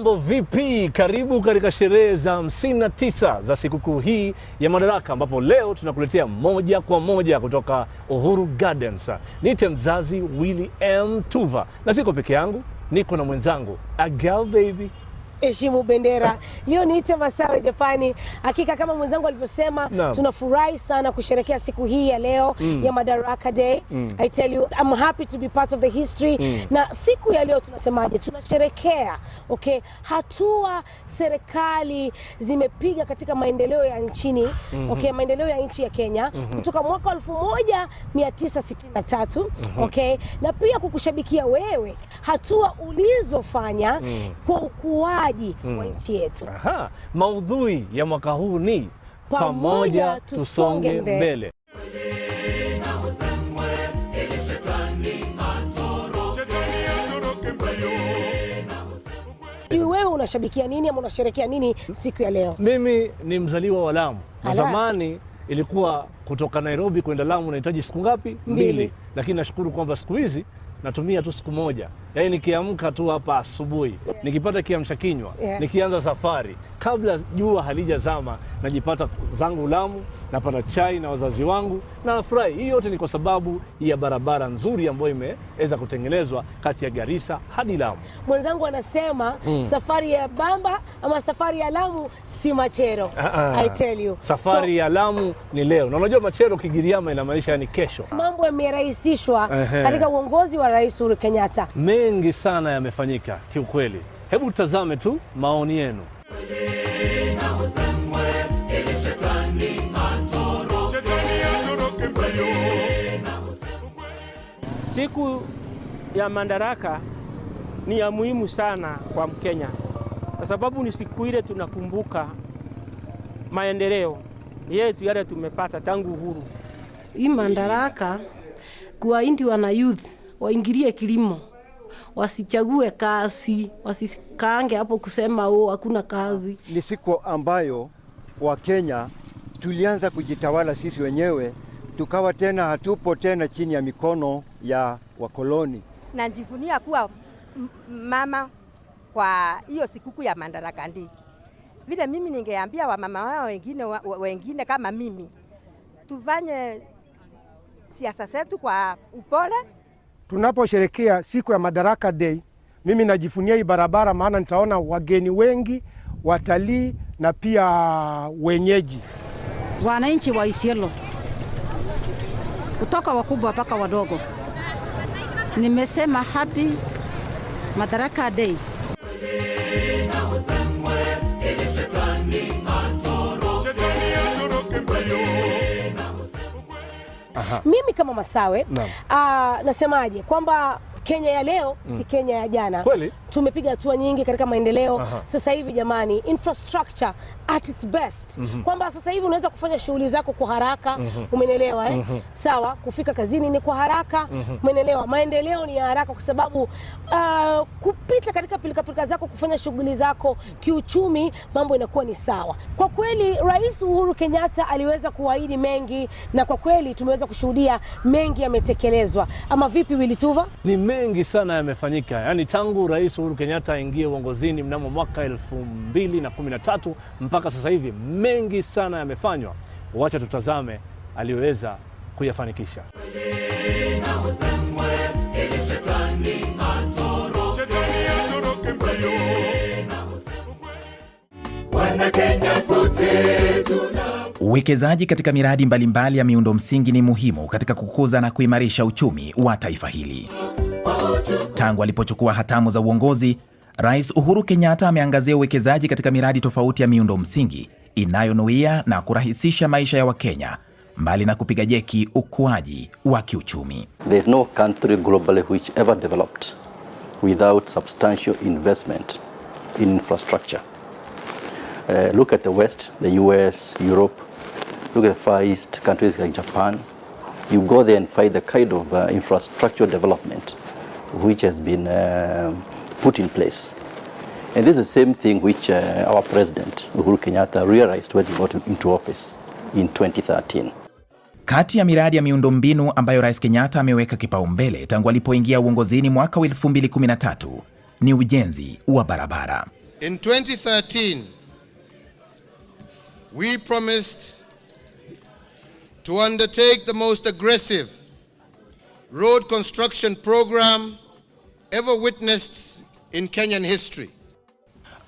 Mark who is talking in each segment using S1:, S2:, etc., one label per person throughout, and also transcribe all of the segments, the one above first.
S1: Mambo vipi? Karibu katika sherehe za 59 za sikukuu hii ya Madaraka, ambapo leo tunakuletea moja kwa moja kutoka Uhuru Gardens. Niite mzazi Willy M. Tuva, na siko peke yangu, niko na mwenzangu Agal Baby
S2: Heshimu Bendera. Leo niite Masawe Japani. Hakika kama mwenzangu alivyosema, tunafurahi sana kusherehekea siku hii ya leo ya Madaraka Day. I tell you, I'm happy to be part of the history. Na siku ya leo tunasemaje? Tunasherehekea hatua serikali zimepiga katika maendeleo ya nchini, maendeleo ya nchi ya Kenya kutoka mwaka 1963, na pia kukushabikia wewe hatua ulizofanya kwa ukuaji wa nchi yetu.
S1: Maudhui ya mwaka huu ni pamoja tusonge mbele.
S2: Wewe unashabikia nini ama unasherehekea nini siku ya leo?
S1: Mimi ni mzaliwa wa Lamu. Zamani ilikuwa kutoka Nairobi kwenda Lamu unahitaji siku ngapi? 2. Lakini nashukuru kwamba siku hizi natumia tu siku moja. Yaani nikiamka tu hapa asubuhi, nikipata kiamsha kinywa, nikianza safari, kabla jua halijazama najipata zangu Lamu, napata chai na wazazi wangu na nafurahi. Hii yote ni kwa sababu ya barabara nzuri ambayo imeweza kutengenezwa kati ya Garissa hadi Lamu.
S2: Mwenzangu anasema safari ya Bamba ama safari ya Lamu si machero. I tell you.
S1: Safari ya Lamu ni leo. Na unajua machero Kigiriama inamaanisha ni kesho. Mambo
S2: yamerahisishwa katika uongozi wa Rais Uhuru Kenyatta.
S1: Mengi sana yamefanyika kiukweli. Hebu tazame tu maoni yenu.
S3: Siku ya Madaraka ni ya muhimu sana kwa Mkenya, kwa sababu ni siku ile tunakumbuka maendeleo yetu yale tumepata tangu uhuru.
S4: Hii Madaraka kuwaindi wana youth waingilie kilimo, wasichague kazi, wasikaange hapo kusema hakuna kazi.
S5: Ni siku ambayo Wakenya tulianza kujitawala sisi wenyewe, tukawa tena hatupo tena chini ya mikono ya wakoloni.
S6: Najivunia kuwa mama kwa hiyo sikukuu ya Madaraka Day. Vile mimi ningeambia wamama wao wengine kama mimi, tufanye siasa zetu kwa upole.
S7: Tunaposherehekea siku ya Madaraka Day, mimi najifunia hii barabara, maana nitaona wageni wengi, watalii na pia wenyeji.
S8: Wananchi wa Isiolo kutoka wakubwa mpaka wadogo, nimesema happy Madaraka Day.
S2: Mimi kama Masawe nasemaje kwamba Kenya ya leo si Kenya ya jana.
S1: Kweli?
S2: Tumepiga hatua nyingi katika maendeleo. Sasa hivi jamani, infrastructure at its best. Kwamba sasa hivi unaweza kufanya shughuli zako kwa haraka, umeelewa Sawa, kufika kazini ni kwa haraka, umeelewa. Maendeleo ni ya haraka kwa sababu kupita katika pilika zako kufanya shughuli zako kiuchumi, mambo inakuwa ni sawa. Kwa kweli Rais Uhuru Kenyatta aliweza kuahidi mengi, na kwa kweli tumeweza kushuhudia mengi yametekelezwa. Ama vipi Willy Tuva?
S1: Ni mengi sana yamefanyika. Yaani tangu Rais Uhuru Kenyatta aingie uongozini mnamo mwaka 2013 mpaka sasa hivi mengi sana yamefanywa. Wacha tutazame aliyoweza kuyafanikisha.
S9: Uwekezaji katika miradi mbalimbali ya miundo msingi ni muhimu katika kukuza na kuimarisha uchumi wa taifa hili. Tangu alipochukua hatamu za uongozi, Rais Uhuru Kenyatta ameangazia uwekezaji katika miradi tofauti ya miundo msingi inayonuia na kurahisisha maisha ya Wakenya, mbali na kupiga jeki ukuaji wa kiuchumi.
S10: There's no country globally which ever developed without substantial investment in infrastructure. Look at the West, the US, Europe. Look at the Far East countries like Japan. You go there and find the kind of infrastructure development which has been put in place. And this is the same thing which our President Uhuru Kenyatta realized when he got into office in 2013.
S9: Kati ya miradi ya miundombinu ambayo Rais Kenyatta ameweka kipaumbele tangu alipoingia uongozini mwaka 2013 ni ujenzi wa barabara.
S11: In 2013, we promised to undertake the most aggressive road construction program ever witnessed in Kenyan history.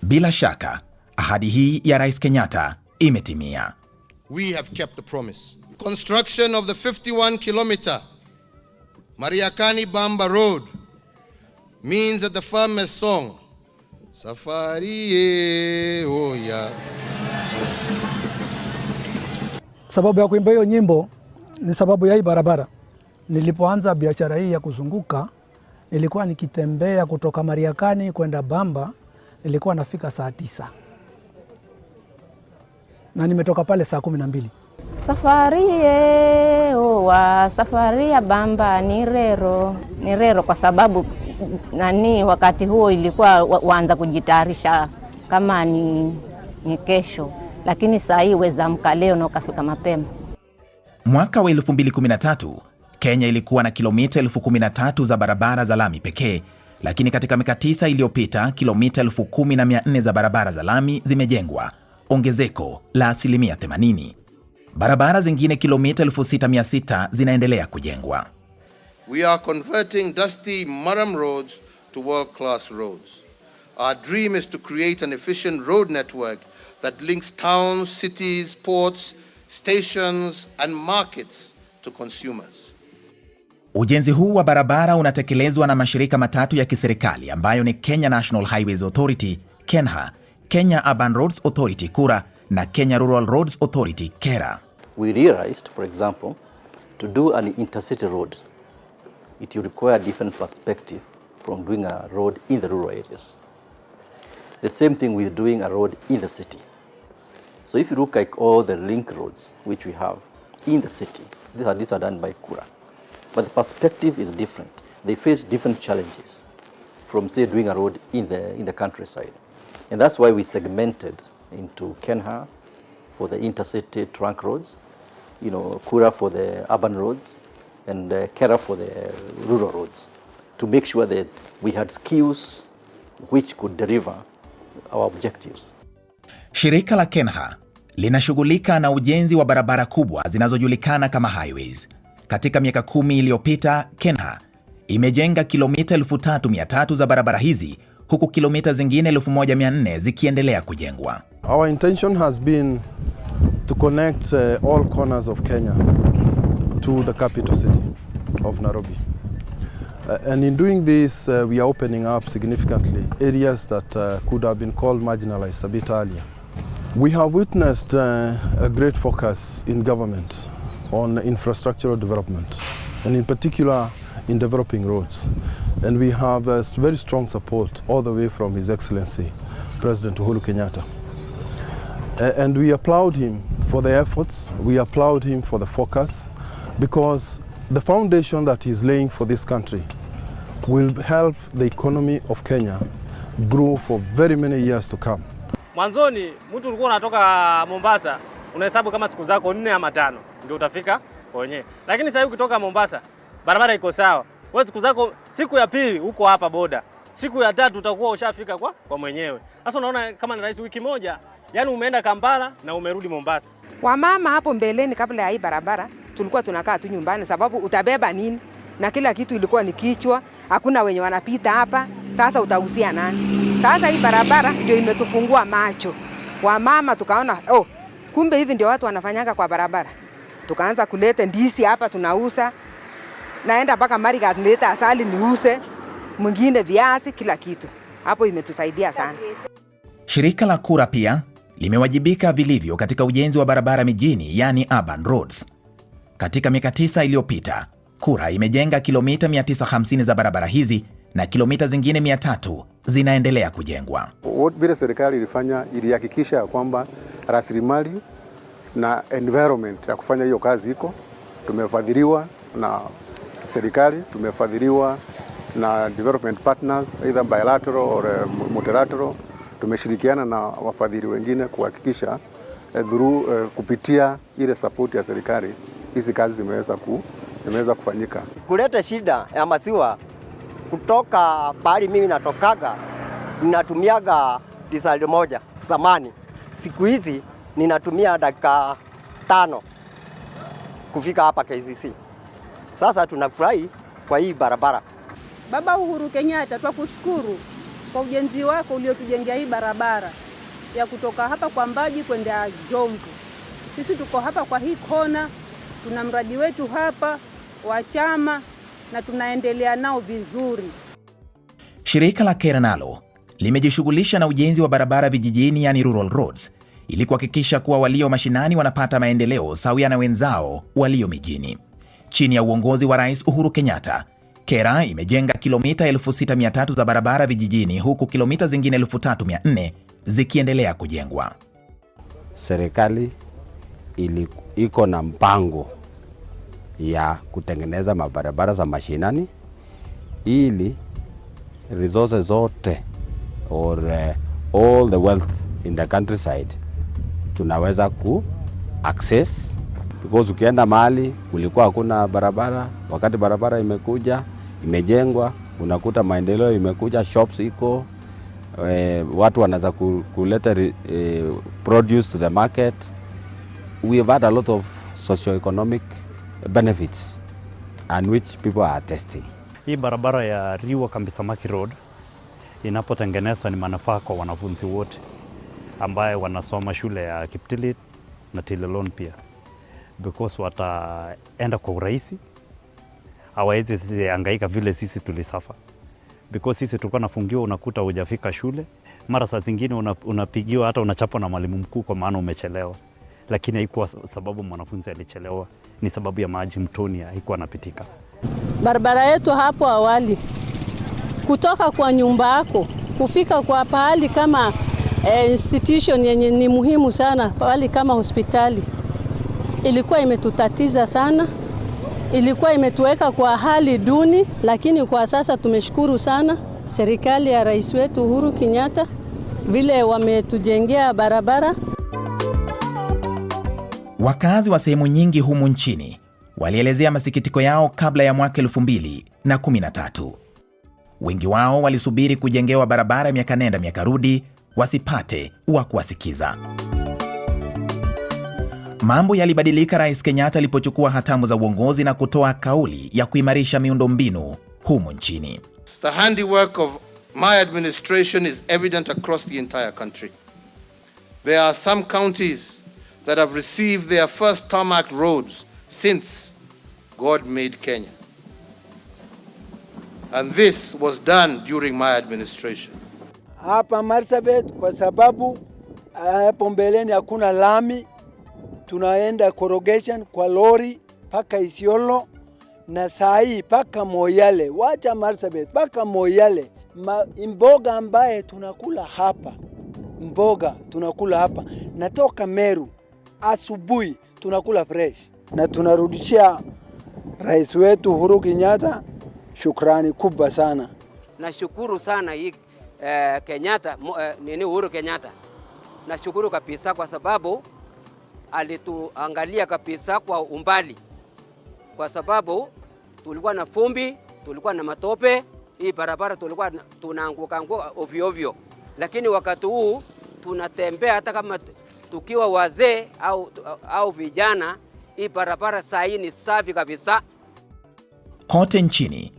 S9: Bila shaka, ahadi hii ya Rais Kenyatta imetimia.
S11: We have kept the promise. Construction of the 51-kilometer Mariakani Bamba Road means that the famous song, Safari Oya.
S12: Sababu ya kuimba hiyo nyimbo ni sababu ya hii barabara. Nilipoanza biashara hii ya kuzunguka, nilikuwa nikitembea kutoka Mariakani kwenda Bamba, nilikuwa nafika saa 9. Na nimetoka pale saa 12.
S13: Safari oa, safari ya Bamba ni rero kwa sababu wakati huo ilikuwa waanza kujitayarisha kama ni kesho, lakini saa hii weza amka leo na ukafika mapema.
S9: Mwaka wa 2013, Kenya ilikuwa na kilomita 13,000 za barabara za lami pekee, lakini katika miaka 9 iliyopita kilomita 10,400 za barabara za lami zimejengwa, ongezeko la 80%. Barabara zingine kilomita 6,600 zinaendelea kujengwa.
S11: We are converting dusty Maram roads to world-class roads. Our dream is to create an efficient road network that links towns, cities, ports, stations and markets to consumers.
S9: Ujenzi huu wa barabara unatekelezwa na mashirika matatu ya kiserikali ambayo ni Kenya National Highways Authority, KENHA, Kenya Urban Roads Authority, KURA, na Kenya Rural Roads Authority, KERA.
S10: We realized, for example, to do an intercity road, it will require a different perspective from doing a road in the rural areas. The same thing with doing a road in the city. So if you look at all the link roads which we have in the city, these are done by KURA. But the perspective is different. They face different challenges from, say, doing a road in the countryside. And that's why we segmented into KENHA for the intercity trunk roads, KURA for the urban roads, and KERA for the rural roads, to make sure that we had skills which could deliver our objectives.
S9: Shirika la KENHA linashughulika na ujenzi wa barabara kubwa zinazojulikana kama highways. Katika miaka 10 iliyopita, KENHA imejenga kilomita 3,300 za barabara hizi, huku kilomita zingine 1,400 zikiendelea kujengwa.
S14: Our intention has been to connect all corners of Kenya to the capital city of Nairobi. And in doing this, we are opening up significantly areas that could have been called marginalized a bit earlier. We have witnessed a great focus in government on infrastructural development, and in particular in developing roads. And we have very strong support all the way from His Excellency, President Uhuru Kenyatta. And we applaud him for the efforts, we applaud him for the focus, because the foundation that he's laying for this country will help the economy of Kenya grow for very many years to come.
S3: Mwanzoni mtu ulikuwa unatoka Mombasa, unahesabu kama siku zako 4 ama 5 ndio utafika kwenyewe. Lakini sasa hivi kutoka Mombasa, barabara iko sawa. Wewe siku zako siku ya pili uko hapa boda. Siku ya 3 utakuwa ushafika kwa mwenyewe. Sasa unaona kama ni rahisi, wiki moja, yani umeenda Kampala na umerudi Mombasa.
S15: Wamama hapo mbeleni kabla ya hii barabara tulikuwa tunakaa tu nyumbani, sababu utabeba nini? Na kila kitu ilikuwa ni kichwa, hakuna wenye wanapita hapa. Sasa utahusia nani? Sasa hii barabara ndio imetufungua macho. Wamama tukaona, kumbe hivi ndio watu wanafanyanga kwa barabara. Tukaanza kuleta ndizi hapa tunauza. Naenda mpaka Marigat nileta asali niuze, mwingine viazi, kila kitu. Hapo imetusaidia sana.
S9: Shirika la KURA pia limewajibika vilivyo katika ujenzi wa barabara mijini, yani urban roads. Katika miaka 9 iliyopita, KURA imejenga kilomita 950 za barabara hizi na kilomita zingine 300 zinaendelea kujengwa.
S16: Vile serikali ilifanya, ilihakikisha kwamba rasilimali na environment ya kufanya hiyo kazi iko. Tumefadhiliwa na serikali, tumefadhiliwa na development partners, either bilateral or multilateral. Tumeshirikiana na wafadhili wengine kuhakikisha kupitia ile support ya serikali hizi kazi zimeweza kufanyika.
S17: Kuleta shida ya maziwa kutoka pahali mimi natokaga, ninatumiaga lisali moja zamani. Siku hizi ninatumia dakika 5 kufika hapa KCC. Sasa tunafurahi kwa hii barabara.
S18: Baba Uhuru Kenyatta, twakushukuru kwa ujenzi wako uliotujengea hii barabara ya kutoka hapa kwa Mbaji kwenda Jomvu. Sisi tuko hapa kwa hii kona, tuna mradi wetu hapa wa chama na tunaendelea nao vizuri.
S9: Shirika la KERA nalo limejishughulisha na ujenzi wa barabara vijijini, yani rural roads, ili kuhakikisha kuwa walio mashinani wanapata maendeleo sawia na wenzao walio mijini. Chini ya uongozi wa Rais Uhuru Kenyatta, KERA imejenga kilomita 6300 za barabara vijijini, huku kilomita zingine 3400 zikiendelea kujengwa.
S19: Serikali iko na mpango ya kutengeneza mabarabara za mashinani ili resources zote or all the wealth in the countryside tunaweza ku access, because ukienda mahali kulikuwa hakuna barabara, wakati barabara imekuja imejengwa, unakuta maendeleo imekuja, shops iko, watu wanaweza kuleta produce to the market. We have had a lot of socio-economic benefits and which people are testing.
S20: Hii barabara ya Riwa Kambisamaki Road inapotengenezwa ni manufaa kwa wanafunzi wote ambaye wanasoma shule ya Kiptilit na Tilelon pia, because wataenda kwa urahisi, hawawezi hangaika vile sisi tulisafa, because sisi tulikuwa nafungiwa, unakuta hujafika shule, mara saa zingine unapigiwa hata unachapwa na mwalimu mkuu kwa maana umechelewa. Lakini haikuwa sababu mwanafunzi alichelewa, ni sababu ya maji mtoni haikuwa napitika.
S4: Barabara yetu hapo awali, kutoka kwa nyumba yako kufika kwa pahali kama institution yenye ni muhimu sana, pahali kama hospitali, ilikuwa imetutatiza sana, ilikuwa imetuweka kwa hali duni. Lakini kwa sasa tumeshukuru sana serikali ya rais wetu Uhuru Kenyatta vile wametujengea barabara.
S9: Wakazi wa sehemu nyingi humu nchini walielezea masikitiko yao kabla ya mwaka 2013. Wengi wao walisubiri kujengewa barabara miaka nenda miaka rudi, wasipate wa kuwasikiza. Mambo yalibadilika Rais Kenyatta alipochukua hatamu za uongozi na kutoa kauli ya kuimarisha miundombinu humu nchini.
S11: The handiwork of my administration is evident across the entire country. There are some counties that have received their first tarmac roads since God made Kenya. And this was done during my administration.
S21: Hapa Marsabit kwa sababu hapo mbeleni hakuna lami, tunaenda corrugation kwa lori paka Isiolo, na sahi paka Moyale, wacha Marsabit paka Moyale. Mboga ambaye tunakula hapa, mboga tunakula hapa natoka Meru, asubuhi tunakula fresh, na tunarudishia rais wetu Uhuru Kenyatta shukrani kubwa sana.
S22: Nashukuru sana hii Kenyatta, Uhuru Kenyatta. Nashukuru kabisa kwa sababu alituangalia kabisa kwa umbali, kwa sababu tulikuwa na fumbi, tulikuwa na matope, hii barabara tulikuwa tunaanguka ovyo ovyo. Lakini wakati huu tunatembea hata kama tukiwa wazee au vijana, hii barabara sasa ni safi kabisa.
S9: Kote nchini,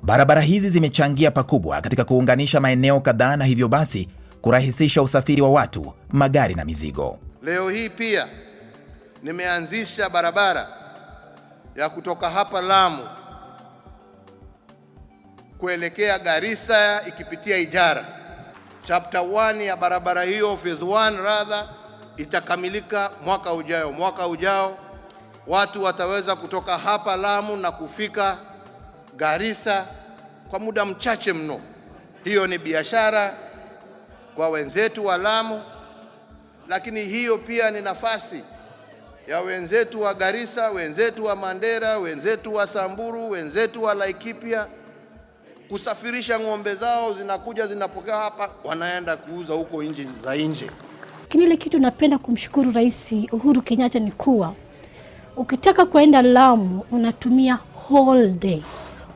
S9: barabara hizi zimechangia pakubwa katika kuunganisha maeneo kadhaa, na hivyo basi kurahisisha usafiri wa watu, magari na mizigo.
S11: Leo hii pia nimeanzisha barabara ya kutoka hapa Lamu kuelekea Garissa ikipitia Ijara. Chapter 1 ya barabara hiyo, phase 1 rather, itakamilika mwaka ujao. Watu wataweza kutoka hapa Lamu na kufika Garissa kwa muda mchache mno. Hiyo ni biashara kwa wenzetu wa Lamu, lakini hiyo pia ni nafasi ya wenzetu wa Garissa, wenzetu wa Mandera, wenzetu wa Samburu, wenzetu wa Laikipia kusafirisha ng'ombe zao, zinakuja zinapokea hapa, wanaenda kuuza huko nje za nje.
S23: Kile kitu napenda kumshukuru Rais Uhuru Kenyatta ni kuwa ukitaka kwenda Lamu unatumia whole day,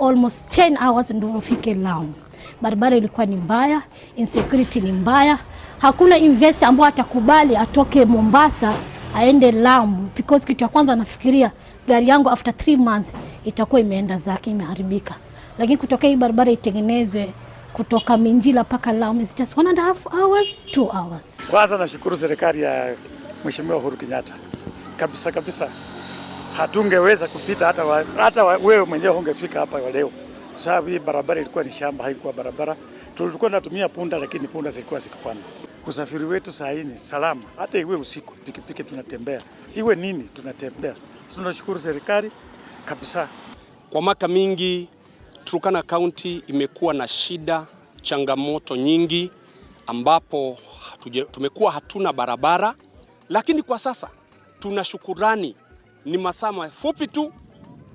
S23: almost 10 hours ndio ufike Lamu. Barabara ilikuwa ni mbaya, insecurity ni mbaya, Hakuna investor ambao atakubali atoke Mombasa aende Lamu, because kitu ya kwanza anafikiria gari yangu after 3 months itakuwa imeenda zake, imeharibika. Lakini kutoka hii barabara itengenezwe kutoka Minjila paka Lamu, it's just 1.5 hours, 2 hours.
S5: Kwanza nashukuru serikali ya Mheshimiwa Uhuru Kenyatta. Kabisa. Hatungeweza kupita hata wewe mwenyewe ungefika hapa leo. Sababu hii barabara ilikuwa ni shamba, haikuwa barabara. Tulikuwa tunatumia punda, lakini punda zilikuwa zikipanda. Usafiri wetu saa hii ni salama. Hata iwe usiku, pikipiki tunatembea. Iwe nini tunatembea. Tunashukuru serikali kabisa.
S6: Kwa miaka mingi Turkana County imekuwa na shida, changamoto nyingi ambapo tumekuwa hatuna barabara, lakini kwa sasa tuna shukurani. Ni masaa mafupi tu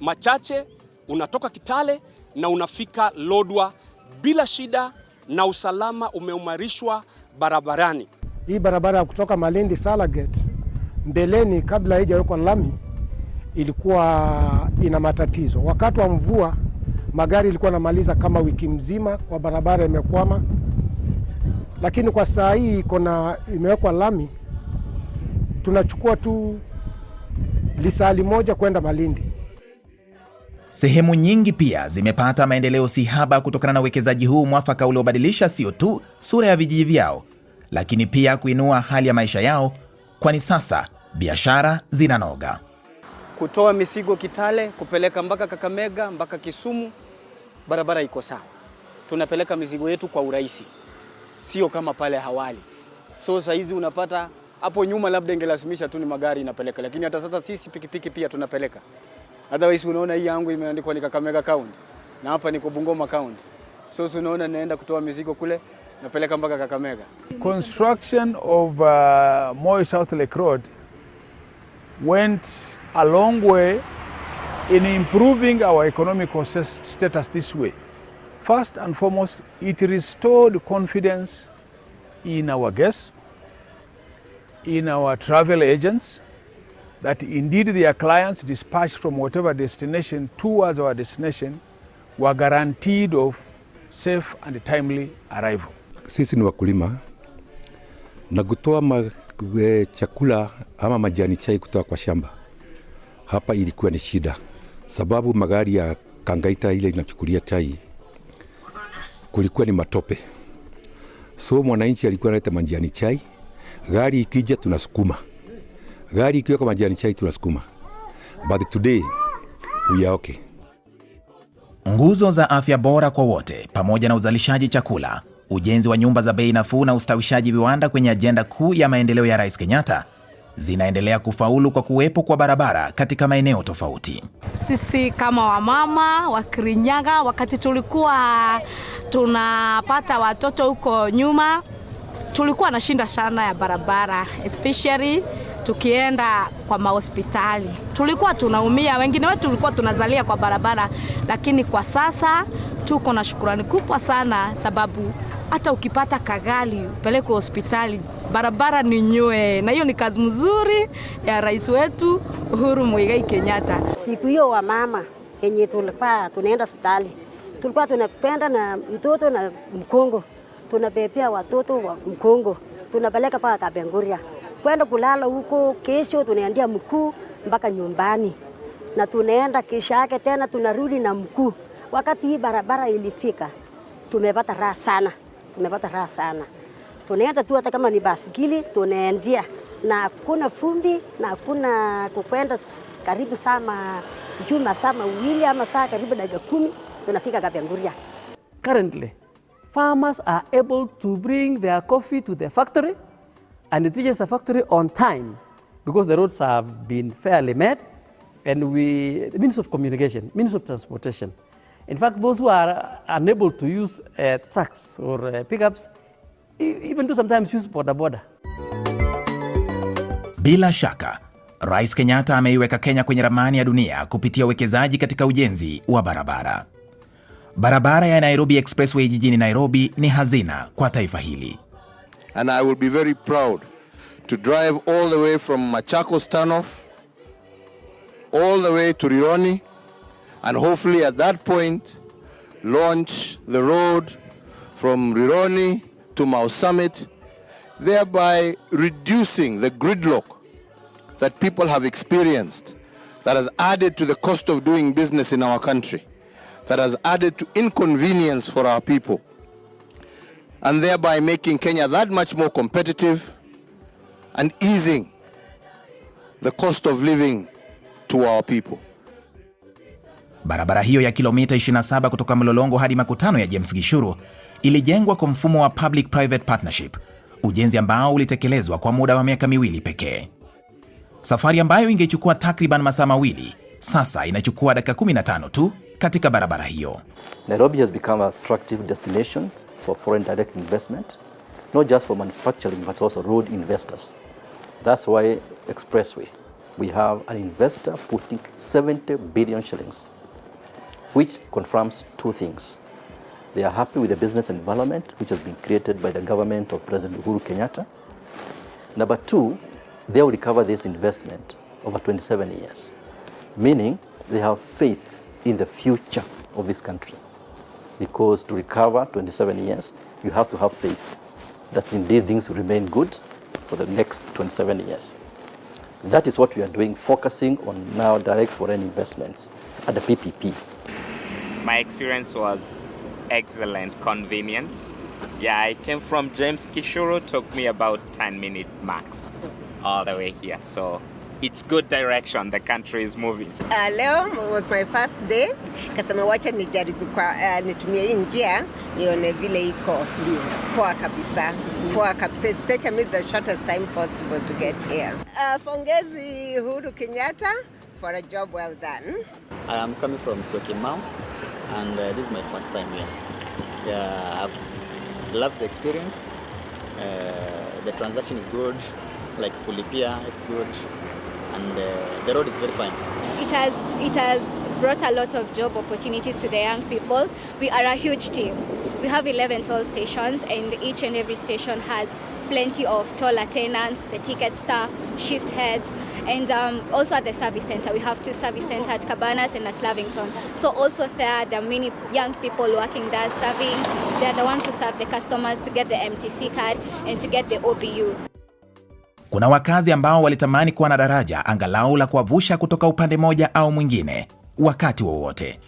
S6: machache unatoka Kitale na unafika Lodwar bila shida, na usalama umeimarishwa barabarani.
S7: Hii barabara kutoka Malindi Salagate mbeleni, kabla haijawekwa lami, ilikuwa ina matatizo. Wakati wa mvua magari ilikuwa namaliza kama wiki mzima kwa barabara imekwama, lakini kwa saa hii imewekwa lami, tunachukua tu lisali moja kwenda Malindi.
S9: Sehemu nyingi pia zimepata maendeleo sihaba kutokana na uwekezaji huu mwafaka uliobadilisha sio tu sura ya vijiji vyao, lakini pia kuinua hali ya maisha yao, kwani sasa biashara zinanoga.
S24: Kutoa mizigo Kitale kupeleka mpaka Kakamega mpaka Kisumu, barabara iko sawa. Tunapeleka mizigo yetu kwa urahisi, sio kama pale awali. So saizi unapata hapo nyuma labda ingelazimisha tu ni magari inapeleka, lakini hata sasa sisi pikipiki pia tunapeleka. Otherwise unaona hii yangu imeandikwa ni Kakamega County na hapa niko Bungoma County. So unaona naenda kutoa mizigo kule napeleka mpaka Kakamega.
S25: Construction of Moi South Lake Road went a long way in improving our economic status this way. First and foremost, it restored confidence in our guests, in our travel agents, that indeed their clients dispatched from whatever destination towards our destination were guaranteed of safe and timely arrival.
S26: Sisi ni wakulima na kutoa chakula ama majani chai kutoka kwa shamba. Hapa ilikuwa ni shida, sababu magari ya kangaita ile inachukulia chai kulikuwa ni matope. So mwananchi alikuwa analeta majani chai, gari ikija tunasukuma. Gari ikiweka majani chai tunasukuma. But today we are okay.
S9: Nguzo za afya bora kwa wote pamoja na uzalishaji chakula, ujenzi wa nyumba za bei nafuu na ustawishaji viwanda kwenye ajenda kuu ya maendeleo ya Rais Kenyatta zinaendelea kufaulu kwa kuwepo kwa barabara katika maeneo tofauti.
S27: Sisi kama wamama wa Kirinyaga, wakati tulikuwa tunapata watoto huko nyuma, tulikuwa na shinda sana ya barabara, especially tukienda kwa mahospitali. Tulikuwa tunaumia, wengine wetu tulikuwa tunazalia kwa barabara, lakini kwa sasa tuko na shukrani kubwa sana, sababu hata ukipata kagali upeleke hospitali, barabara ni nywe, na hiyo ni kazi mzuri ya rais wetu Uhuru Muigai Kenyatta.
S28: Siku hiyo wa mama yenye tulikuwa tunaenda hospitali, tulikuwa tunapenda na mtoto na mkongo, tunabebea watoto wa mkongo, tunapeleka paka Kabenguria kwenda kulala huko. Kesho tunaendia mkuu mpaka nyumbani, na tunaenda kesho yake tena tunarudi na mkuu. Wakati hii barabara ilifika, tumepata raha sana, Tunaenda tu hata kama ni basikili tunaendia, na hakuna fumbi na hakuna kukwenda karibu sama juma sama wili ama saa karibu dakika 10 tunafika Kabenguria.
S29: Currently, farmers are able to bring their coffee to their factory, and it reaches the factory on time because the roads have been fairly made, and the means of communication, means of transportation. In fact, those who are unable to use trucks or pickups, even do sometimes use boda.
S9: Bila shaka, Rais Kenyatta ameiweka Kenya kwenye ramani ya dunia kupitia uwekezaji katika ujenzi wa barabara. Barabara ya Nairobi Expressway jijini Nairobi ni hazina kwa taifa hili.
S11: And I will be very proud to drive all the way from Machakos turnoff all the way to Rironi, and hopefully at that point launch the road from Rironi to Mau Summit thereby reducing the gridlock that people have experienced, that has added to the cost of doing business in our country, that has added to inconvenience for our people, and thereby making Kenya that much more competitive and easing the cost of living to our people.
S9: Barabara hiyo ya kilomita 27 kutoka Mlolongo hadi makutano ya James Gishuru ilijengwa kwa mfumo wa public private partnership, ujenzi ambao ulitekelezwa kwa muda wa miaka 2 pekee. Safari ambayo ingechukua takriban masaa 2 sasa inachukua dakika 15 tu katika barabara hiyo.
S1: Nairobi has become an attractive destination for foreign direct investment, not just for manufacturing but also road investors. That's why expressway, we have an investor putting 70 billion shillings, which confirms 2 things. They are happy with the business environment which has been created by the government of President Uhuru Kenyatta. Number 2, they will recover this investment over 27 years, meaning they have faith in the future of this country. Because to recover 27 years, you have to have faith that indeed things will remain good for the next 27 years. That is what we are doing, focusing on now direct foreign investments at the PPP.
S2: My experience was excellent, convenient. Yeah, I came from James Gishuru, took me about 10 minutes max all the way here. So it's good direction, the country is moving.
S3: Leo was my first day. Kasema wacha nijaribu kwa nitumie hii njia nione vile iko. Poa kabisa. Poa kabisa. It's taken me the shortest time possible to get here. Pongezi Uhuru Kenyatta for a job well done.
S8: I am coming from Syokimau and this is my first time here. Yeah, I've loved the experience. The transaction is good, like kulipia, it's good, and the road is very fine.
S10: It has brought a lot of job opportunities to the young people. We are a huge team. We have 11 toll stations, and each and every station has plenty of toll attendants, the ticket staff, shift heads, and also at the service center. We have 2 service centers at Cabanas and at Lavington. So also there are many young people working there serving. They're the ones who serve the customers to get the MTC card and to get the OBU.
S9: Kuna wakazi ambao walitamani kuwa na daraja angalau la kuwavusha kutoka upande moja au mwingine wakati wowote.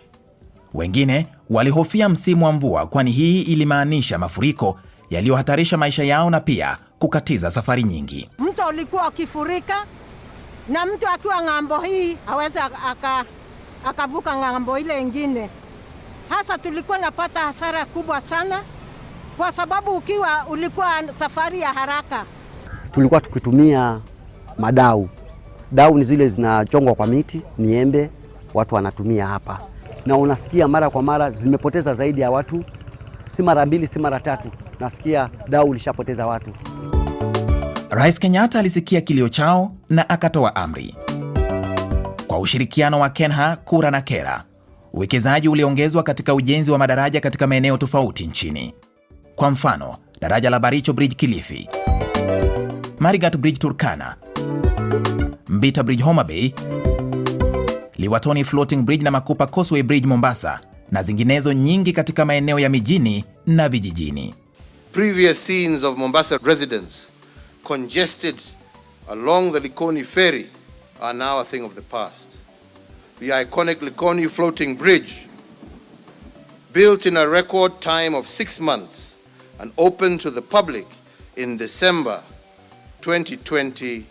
S9: Wengine walihofia msimu wa mvua, kwani hii ilimaanisha mafuriko yaliyohatarisha maisha yao na pia kukatiza safari nyingi.
S12: Mto ulikuwa ukifurika na mtu akiwa ng'ambo hii haweza akavuka ng'ambo ile nyingine. Hasa tulikuwa napata hasara kubwa sana kwa sababu ulikuwa safari ya haraka.
S13: Tulikuwa tukitumia madau. Dau ni zile zinachongwa kwa miti, miembe, watu wanatumia hapa. Na unasikia mara kwa mara zimepoteza zaidi ya watu, si mara 2 si mara 3. Nasikia dau lishapoteza watu.
S9: Rais Kenyatta alisikia kilio chao na akatoa amri. Kwa ushirikiano wa Kenha, Kura na Kera, uwekezaji uliongezwa katika ujenzi wa madaraja katika maeneo tofauti nchini. Kwa mfano, daraja la Baricho Bridge Kilifi, Marigat Bridge Turkana, Mbita Bridge Homa Bay, Liwatoni Floating Bridge na Makupa Causeway Bridge Mombasa, na zinginezo nyingi katika maeneo ya mijini na vijijini.
S11: Previous scenes of Mombasa residents congested along the Likoni ferry are now a thing of the past. The iconic Likoni Floating Bridge, built in a record time of 6 months and opened to the public in December 2020,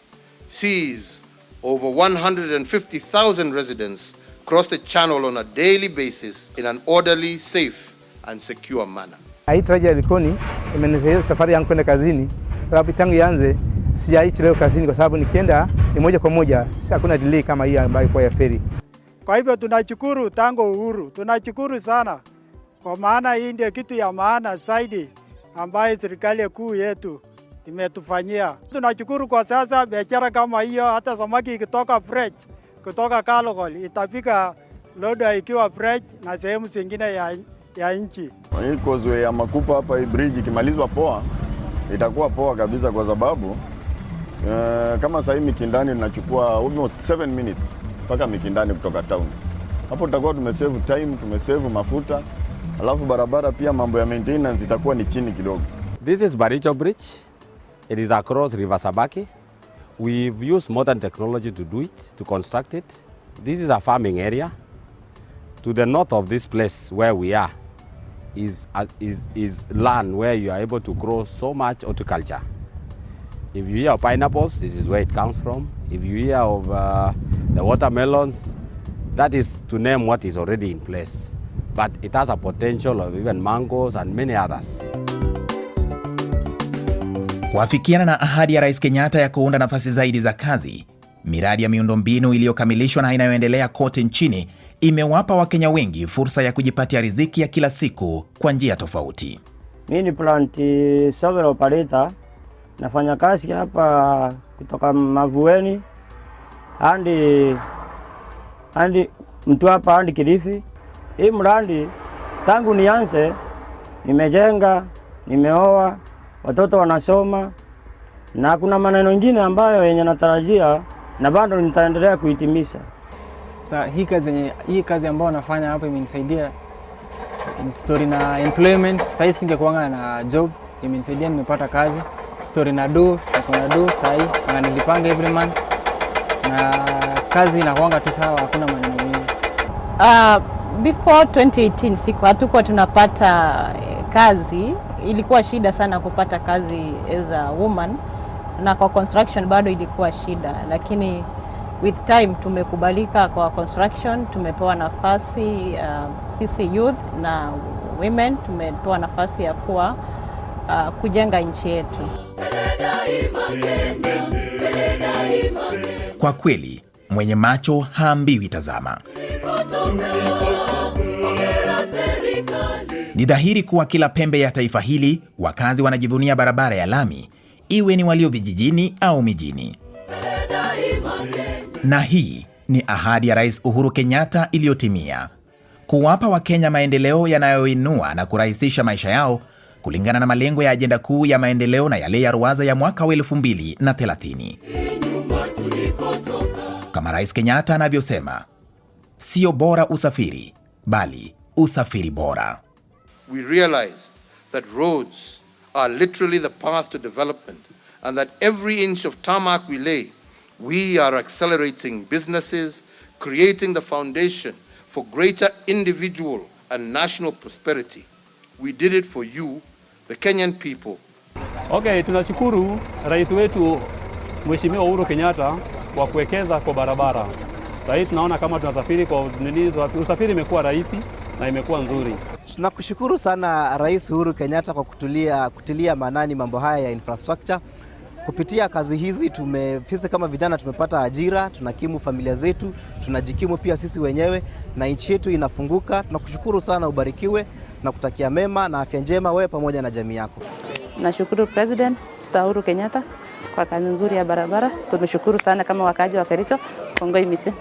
S11: sees over 150,000 residents cross the channel on a daily basis in an orderly, safe and secure manner.
S14: Hii trajia Likoni imenisaidia safari yangu kwenda kazini, sababu tangu ianze sijaichi leo kazini kwa sababu nikienda ni moja kwa moja, hakuna delay kama hii ambayo kwa ya ferry.
S25: Kwa hivyo tunashukuru tangu uhuru, tunashukuru sana kwa maana hii ndio kitu ya maana zaidi ambayo serikali kuu yetu imetufanyia. Tunashukuru kwa sasa biashara kama hiyo, hata samaki ikitoka fresh kutoka Kalokol itafika loda ikiwa fresh na sehemu zingine ya nchi.
S15: Hii causeway ya Makupa hapa, hii bridge ikimalizwa poa, itakuwa poa kabisa kwa sababu kama sasa Mikindani tunachukua almost 7 minutes mpaka Mikindani kutoka town. Hapo tutakuwa tumesave time, tumesave mafuta, alafu barabara pia mambo ya maintenance itakuwa ni chini kidogo.
S1: This is Baricho Bridge.
S4: It is across River Sabaki. We've used modern technology to do it, to construct it. This is a farming area. To the north of this place where we are is land where you are able to grow so much horticulture. If you hear of pineapples, this is where it comes from. If you hear of the watermelons, that is to name what is already in place. But it has a potential of even mangoes and many others.
S9: Kuafikiana na ahadi ya Rais Kenyatta ya kuunda nafasi zaidi za kazi, miradi ya miundombinu iliyokamilishwa na inayoendelea kote nchini imewapa Wakenya wengi fursa ya kujipatia riziki ya kila siku kwa njia tofauti.
S16: Mimi ni plant solar operator. Nafanya kazi hapa kutoka Mavueni hadi Mtwapa hadi Kilifi. Hii mradi tangu nianze nimejenga, nimeoa, watoto wanasoma, na kuna maneno mengine ambayo yenye natarajia na bado nitaendelea kuhitimisha.
S17: Sasa hii kazi ambayo nafanya hapa imenisaidia story na employment. Sasa singekuanga na job, imenisaidia nimepata kazi. Story na kuna do sasa na nilipanga every month. Na kazi inakuanga tu sawa, hakuna maneno mengi.
S27: Before 2018 hatukuwa tunapata kazi. Ilikuwa shida sana kupata kazi as a woman, na kwa construction bado ilikuwa shida, lakini with time tumekubalika kwa construction, tumepewa nafasi sisi youth na women tumepewa nafasi ya kuwa kujenga nchi yetu.
S9: Kwa kweli, mwenye macho haambiwi tazama. Ni dhahiri kuwa kila pembe ya taifa hili wakazi wanajivunia barabara ya lami, iwe ni walio vijijini au mijini. Na hii ni ahadi ya Rais Uhuru Kenyatta iliyotimia, kuwapa Wakenya maendeleo yanayoinua na kurahisisha maisha yao kulingana na malengo ya ajenda kuu ya maendeleo na yale ya ruwaza ya mwaka wa 2030. Kama Rais Kenyatta anavyosema, sio bora usafiri, bali usafiri bora.
S11: We realized that roads are literally the path to development, and that every inch of tarmac we lay, we are accelerating businesses, creating the foundation for greater individual and national prosperity. We did it for you, the Kenyan people.
S18: Okay, tunashukuru rais wetu Mheshimiwa Uhuru Kenyatta kwa kuwekeza kwa barabara. Sasa hivi tunaona kama tunasafiri kwa usafiri imekuwa rahisi na imekuwa nzuri.
S19: Tunakushukuru sana Rais Uhuru Kenyatta kwa kutilia maanani mambo haya ya infrastructure. Kupitia kazi hizi sisi kama vijana tumepata ajira, tunakimu familia zetu, tunajikimu pia sisi wenyewe na nchi yetu inafunguka. Tunakushukuru sana, ubarikiwe na kutakia mema na afya njema wewe pamoja na jamii yako.
S20: Nashukuru President Uhuru Kenyatta kwa kazi nzuri ya barabara. Tumeshukuru sana kama wakaji wa Kericho. Kongoi misi.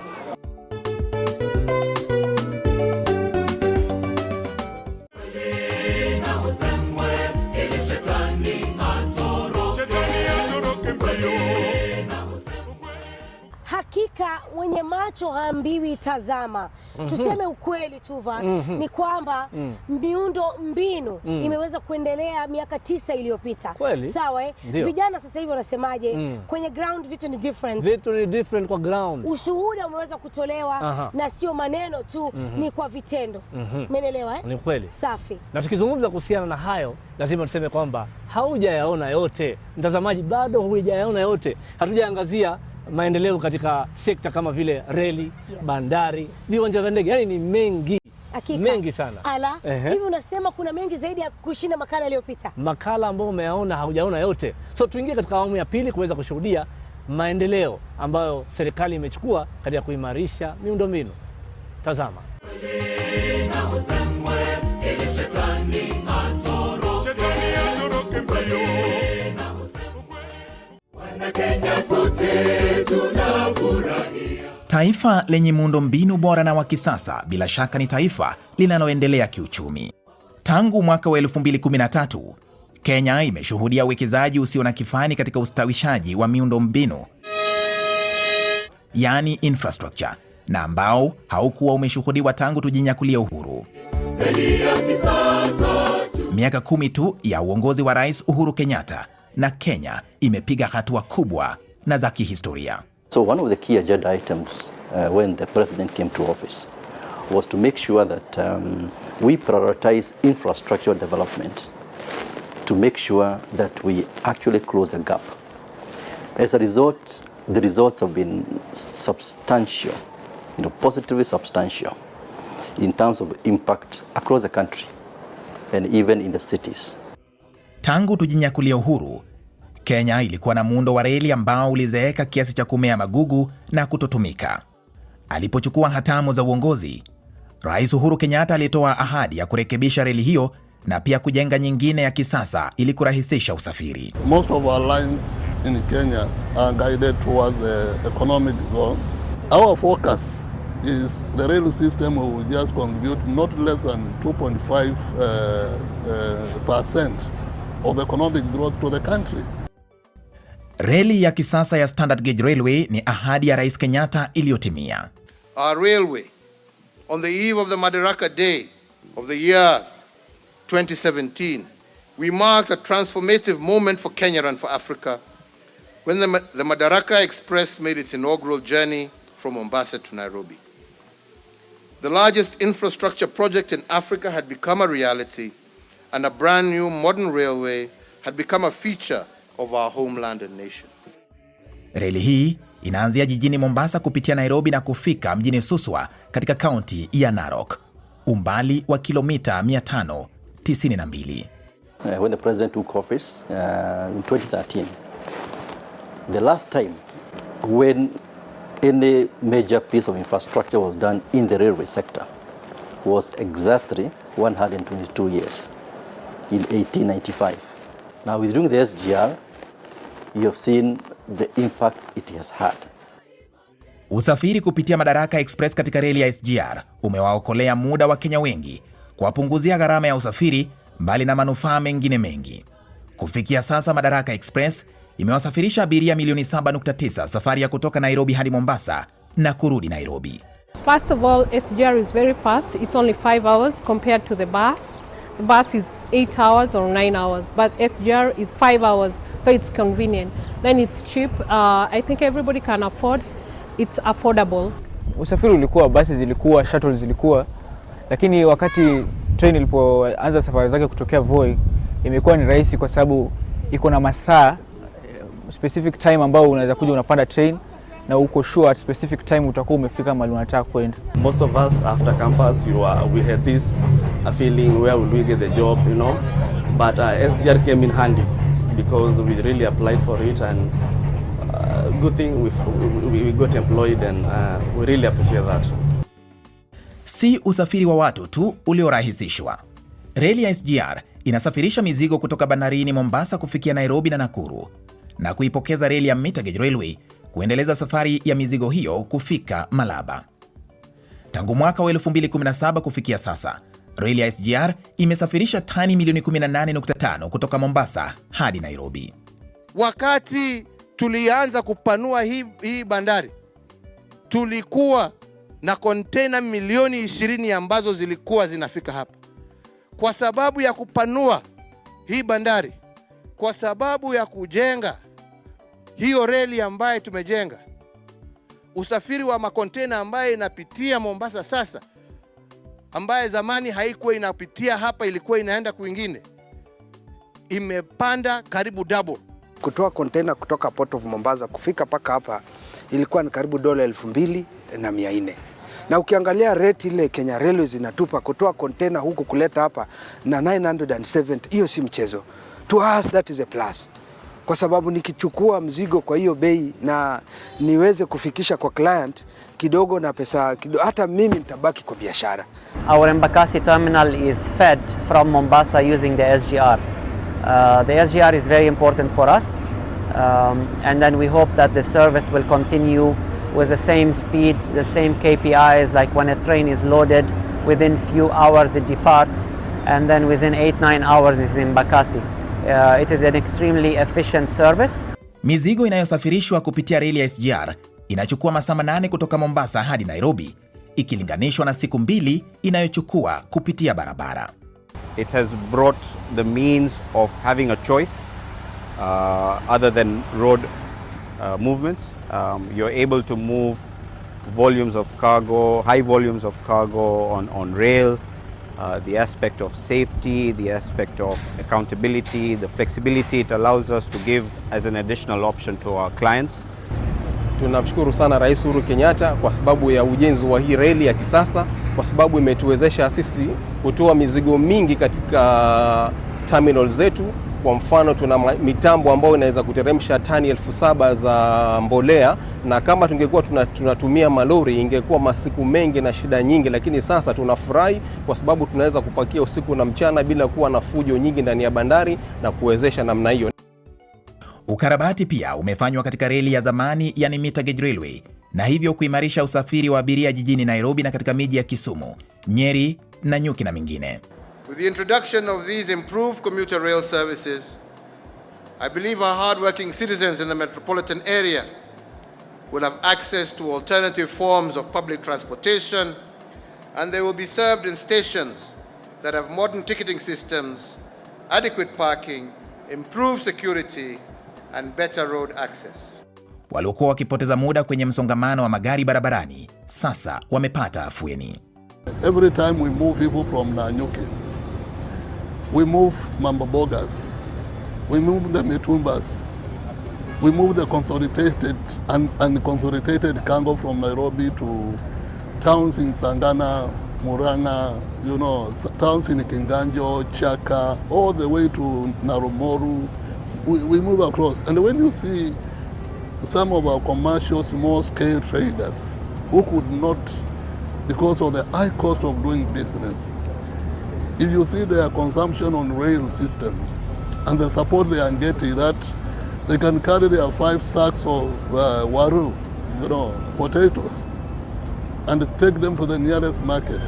S21: Hakika mwenye macho haambiwi tazama. Tuseme ukweli Tuva, ni kwamba miundo mbinu imeweza kuendelea miaka 9 iliyopita. Sawa vijana sasa hivi wanasemaje? Kwenye ground vitu ni different.
S29: Vitu ni different kwa ground.
S21: Ushuhuda umeweza kutolewa na sio maneno tu, ni kwa vitendo. Umeelewa
S29: Ni kweli.
S21: Safi.
S29: Na tukizungumza kuhusiana na hayo, lazima tuseme kwamba haujayaona yote. Mtazamaji, bado hujayaona yote. Hatujaangazia maendeleo katika sekta kama vile reli, bandari, viwanja vya ndege. Yaani ni mengi.
S21: Hakika.
S29: Mengi sana.
S21: Hivi unasema kuna mengi zaidi ya kushinda makala iliyopita?
S29: Makala ambayo umeyaona haujaona yote. So tuingie katika awamu ya pili kuweza kushuhudia maendeleo ambayo serikali imechukua katika kuimarisha miundombinu. Tazama.
S9: Taifa lenye miundombinu bora na wa kisasa bila shaka ni taifa linaloendelea kiuchumi. Tangu mwaka wa 2013, Kenya imeshuhudia uwekezaji usio na kifani katika ustawishaji wa miundombinu, yani infrastructure, na ambao haukuwa umeshuhudiwa tangu tujinyakulia uhuru. Miaka 10 tu ya uongozi wa Rais Uhuru Kenyatta, na Kenya imepiga hatua kubwa na za kihistoria.
S1: So one of the key agenda items when the president came to office was to make sure that we prioritize infrastructure development to make sure that we actually close the gap. As a result, the results have been substantial, positively substantial in terms of impact across the country and even in the cities.
S9: Tangu tujinyakulia uhuru, Kenya ilikuwa na muundo wa reli ambao ulizeeka kiasi cha kumea magugu na kutotumika. Alipochukua hatamu za uongozi, Rais Uhuru Kenyatta alitoa ahadi ya kurekebisha reli hiyo na pia kujenga nyingine ya kisasa ili kurahisisha usafiri.
S2: Most of our lines in Kenya are guided towards the economic zones. Our focus is the rail system will just contribute not less than 2.5% of economic growth to the country.
S9: Reli ya kisasa ya Standard Gauge Railway ni ahadi ya Rais Kenyatta iliyotimia.
S11: Our railway, on the eve of the Madaraka Day of the year 2017, we marked a transformative moment for Kenya and for Africa when the Madaraka Express made its inaugural journey from Mombasa to Nairobi. The largest infrastructure project in Africa had become a reality, and a brand new modern railway had become a feature of our homeland and nation.
S9: Reli hii inaanzia jijini Mombasa kupitia Nairobi na kufika mjini Suswa katika kaunti ya Narok, umbali wa kilomita 592.
S1: When the president took office in 2013, the last time when any major piece of infrastructure was done in the railway sector was exactly 122 years, in 1895. Now, with doing the SGR, you have seen the impact it has had.
S9: Usafiri kupitia Madaraka Express katika reli ya SGR umewaokolea muda wa Kenya wengi, kuwapunguzia gharama ya usafiri, mbali na manufaa mengine mengi. Kufikia sasa Madaraka Express imewasafirisha abiria milioni 7.9 safari ya kutoka Nairobi hadi Mombasa na kurudi Nairobi.
S5: First of all, SGR is very fast. It's only 5 hours compared to the bus. The bus is 8 hours or 9 hours, but SGR is 5 hours, so it's convenient. Then it's cheap. I think everybody can afford. It's affordable.
S17: Usafiri ulikuwa, basi zilikuwa, shuttles zilikuwa, lakini wakati train ilipoanza safari zake kutokea Voi, imekuwa ni rahisi kwa sababu iko na masaa specific time ambao unaweza kuja unapanda train na uko sure at specific time utakuwa umefika mahali unataka kwenda.
S6: Most of us after campus we had this feeling where will we get the job, but SGR came in handy because we really applied for it, and good thing we got employed, and we really appreciate that.
S9: Si usafiri wa watu tu uliorahisishwa. Reli ya SGR inasafirisha mizigo kutoka bandarini Mombasa kufikia Nairobi na Nakuru, na kuipokeza reli ya Meter Gauge Railway kuendeleza safari ya mizigo hiyo kufika Malaba. Tangu mwaka wa 2017 kufikia sasa, reli ya SGR imesafirisha tani milioni 18.5 kutoka Mombasa hadi Nairobi.
S11: Wakati tulianza kupanua hii bandari, tulikuwa na container milioni 20 ambazo zilikuwa zinafika hapa. Kwa sababu ya kupanua hii bandari, kwa sababu ya kujenga hiyo reli ambaye tumejenga, usafiri wa makontena ambaye inapitia Mombasa sasa, ambaye zamani haikuwa inapitia hapa, ilikuwa inaenda kwingine, imepanda karibu double.
S7: Kutoa kontena kutoka Port of Mombasa kufika paka hapa ilikuwa ni karibu $2,400. Na ukiangalia rate ile Kenya Railways inatupa kutoa kontena huku kuleta hapa na 970, hiyo si mchezo. To us that is a plus. Kwa sababu nikichukua mzigo kwa hiyo bei na niweze kufikisha kwa client kidogo na pesa kidogo, hata mimi nitabaki kwa biashara.
S22: Our Embakasi terminal is fed from Mombasa using the SGR. The SGR is very important for us, and then we hope that the service will continue with the same speed, the same KPIs, like when a train is loaded, within few hours it departs, and then within 8-9 hours it's in Embakasi. It is an extremely efficient service.
S9: Mizigo inayosafirishwa kupitia reli ya SGR inachukua masaa 8 kutoka Mombasa hadi Nairobi, ikilinganishwa na siku 2 inayochukua kupitia barabara.
S4: It has brought the means of having a choice other than road movements. You're able to move volumes of cargo, high volumes of cargo on rail. The aspect of safety, the aspect of accountability, the flexibility it allows us to give as an additional option to our clients.
S3: Tunamshukuru sana Rais Uhuru Kenyatta kwa sababu ya ujenzi wa hii reli ya kisasa, kwa sababu imetuwezesha sisi kutoa mizigo mingi katika terminal zetu. Kwa mfano tuna mitambo ambayo inaweza kuteremsha tani 7,000 za mbolea, na kama tungekuwa tunatumia malori ingekuwa masiku mengi na shida nyingi, lakini sasa tunafurahi kwa sababu tunaweza kupakia usiku na mchana bila kuwa na fujo nyingi ndani ya bandari na kuwezesha namna hiyo.
S9: Ukarabati pia umefanywa katika reli ya zamani yani meter gauge railway, na hivyo kuimarisha usafiri wa abiria jijini Nairobi na katika miji ya Kisumu, Nyeri, Nanyuki na mingine.
S11: With the introduction of these improved commuter rail services, I believe our hard-working citizens in the metropolitan area will have access to alternative forms of public transportation, and they will be served in stations that have modern ticketing systems, adequate parking, improved security, and better road access.
S9: Waliokuwa wakipoteza muda kwenye msongamano wa magari barabarani sasa wamepata afueni.
S2: Every time we move people from Nanyuki, we move Mambabogas, we move the Mitumbas, we move the consolidated and unconsolidated cargo from Nairobi to towns in Sangana, Murang'a, towns in Kinganjo, Chaka, all the way to Narumoru. We move across. And when you see some of our commercial small-scale traders who could not, because of the high cost of doing business, if you see their consumption on rail system and the support they are getting, that they can carry their 5 sacks of waru, potatoes, and take them to the nearest market.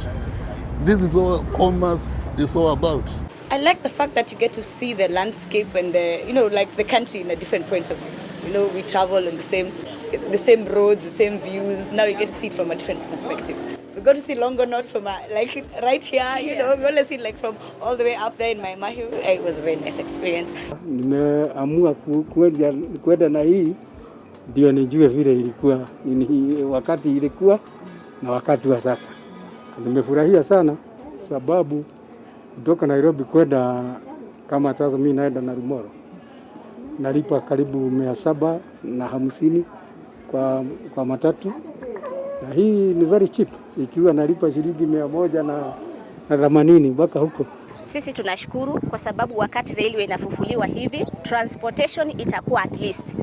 S2: This is all commerce is all about.
S8: I like the fact that you get to see the landscape and the country in a different point of view. We travel on the same roads, the same views. Now you get to see it from a different perspective. We got to see Longonot from right here, we got to see from all the way up there in my Mahiu. It was a very nice experience.
S10: Nimeamua kwenda na hii ndio nijue vile ilikuwa wakati ilikuwa na wakati wa sasa. Nimefurahia sana sababu kutoka Nairobi kwenda kama sasa mimi naenda Narumoro nalipa karibu 750 kwa matatu, na hii ni very cheap ikiwa nalipa shilingi 180 mpaka huko.
S12: Sisi tunashukuru kwa sababu wakati railway inafufuliwa hivi, transportation itakuwa at least.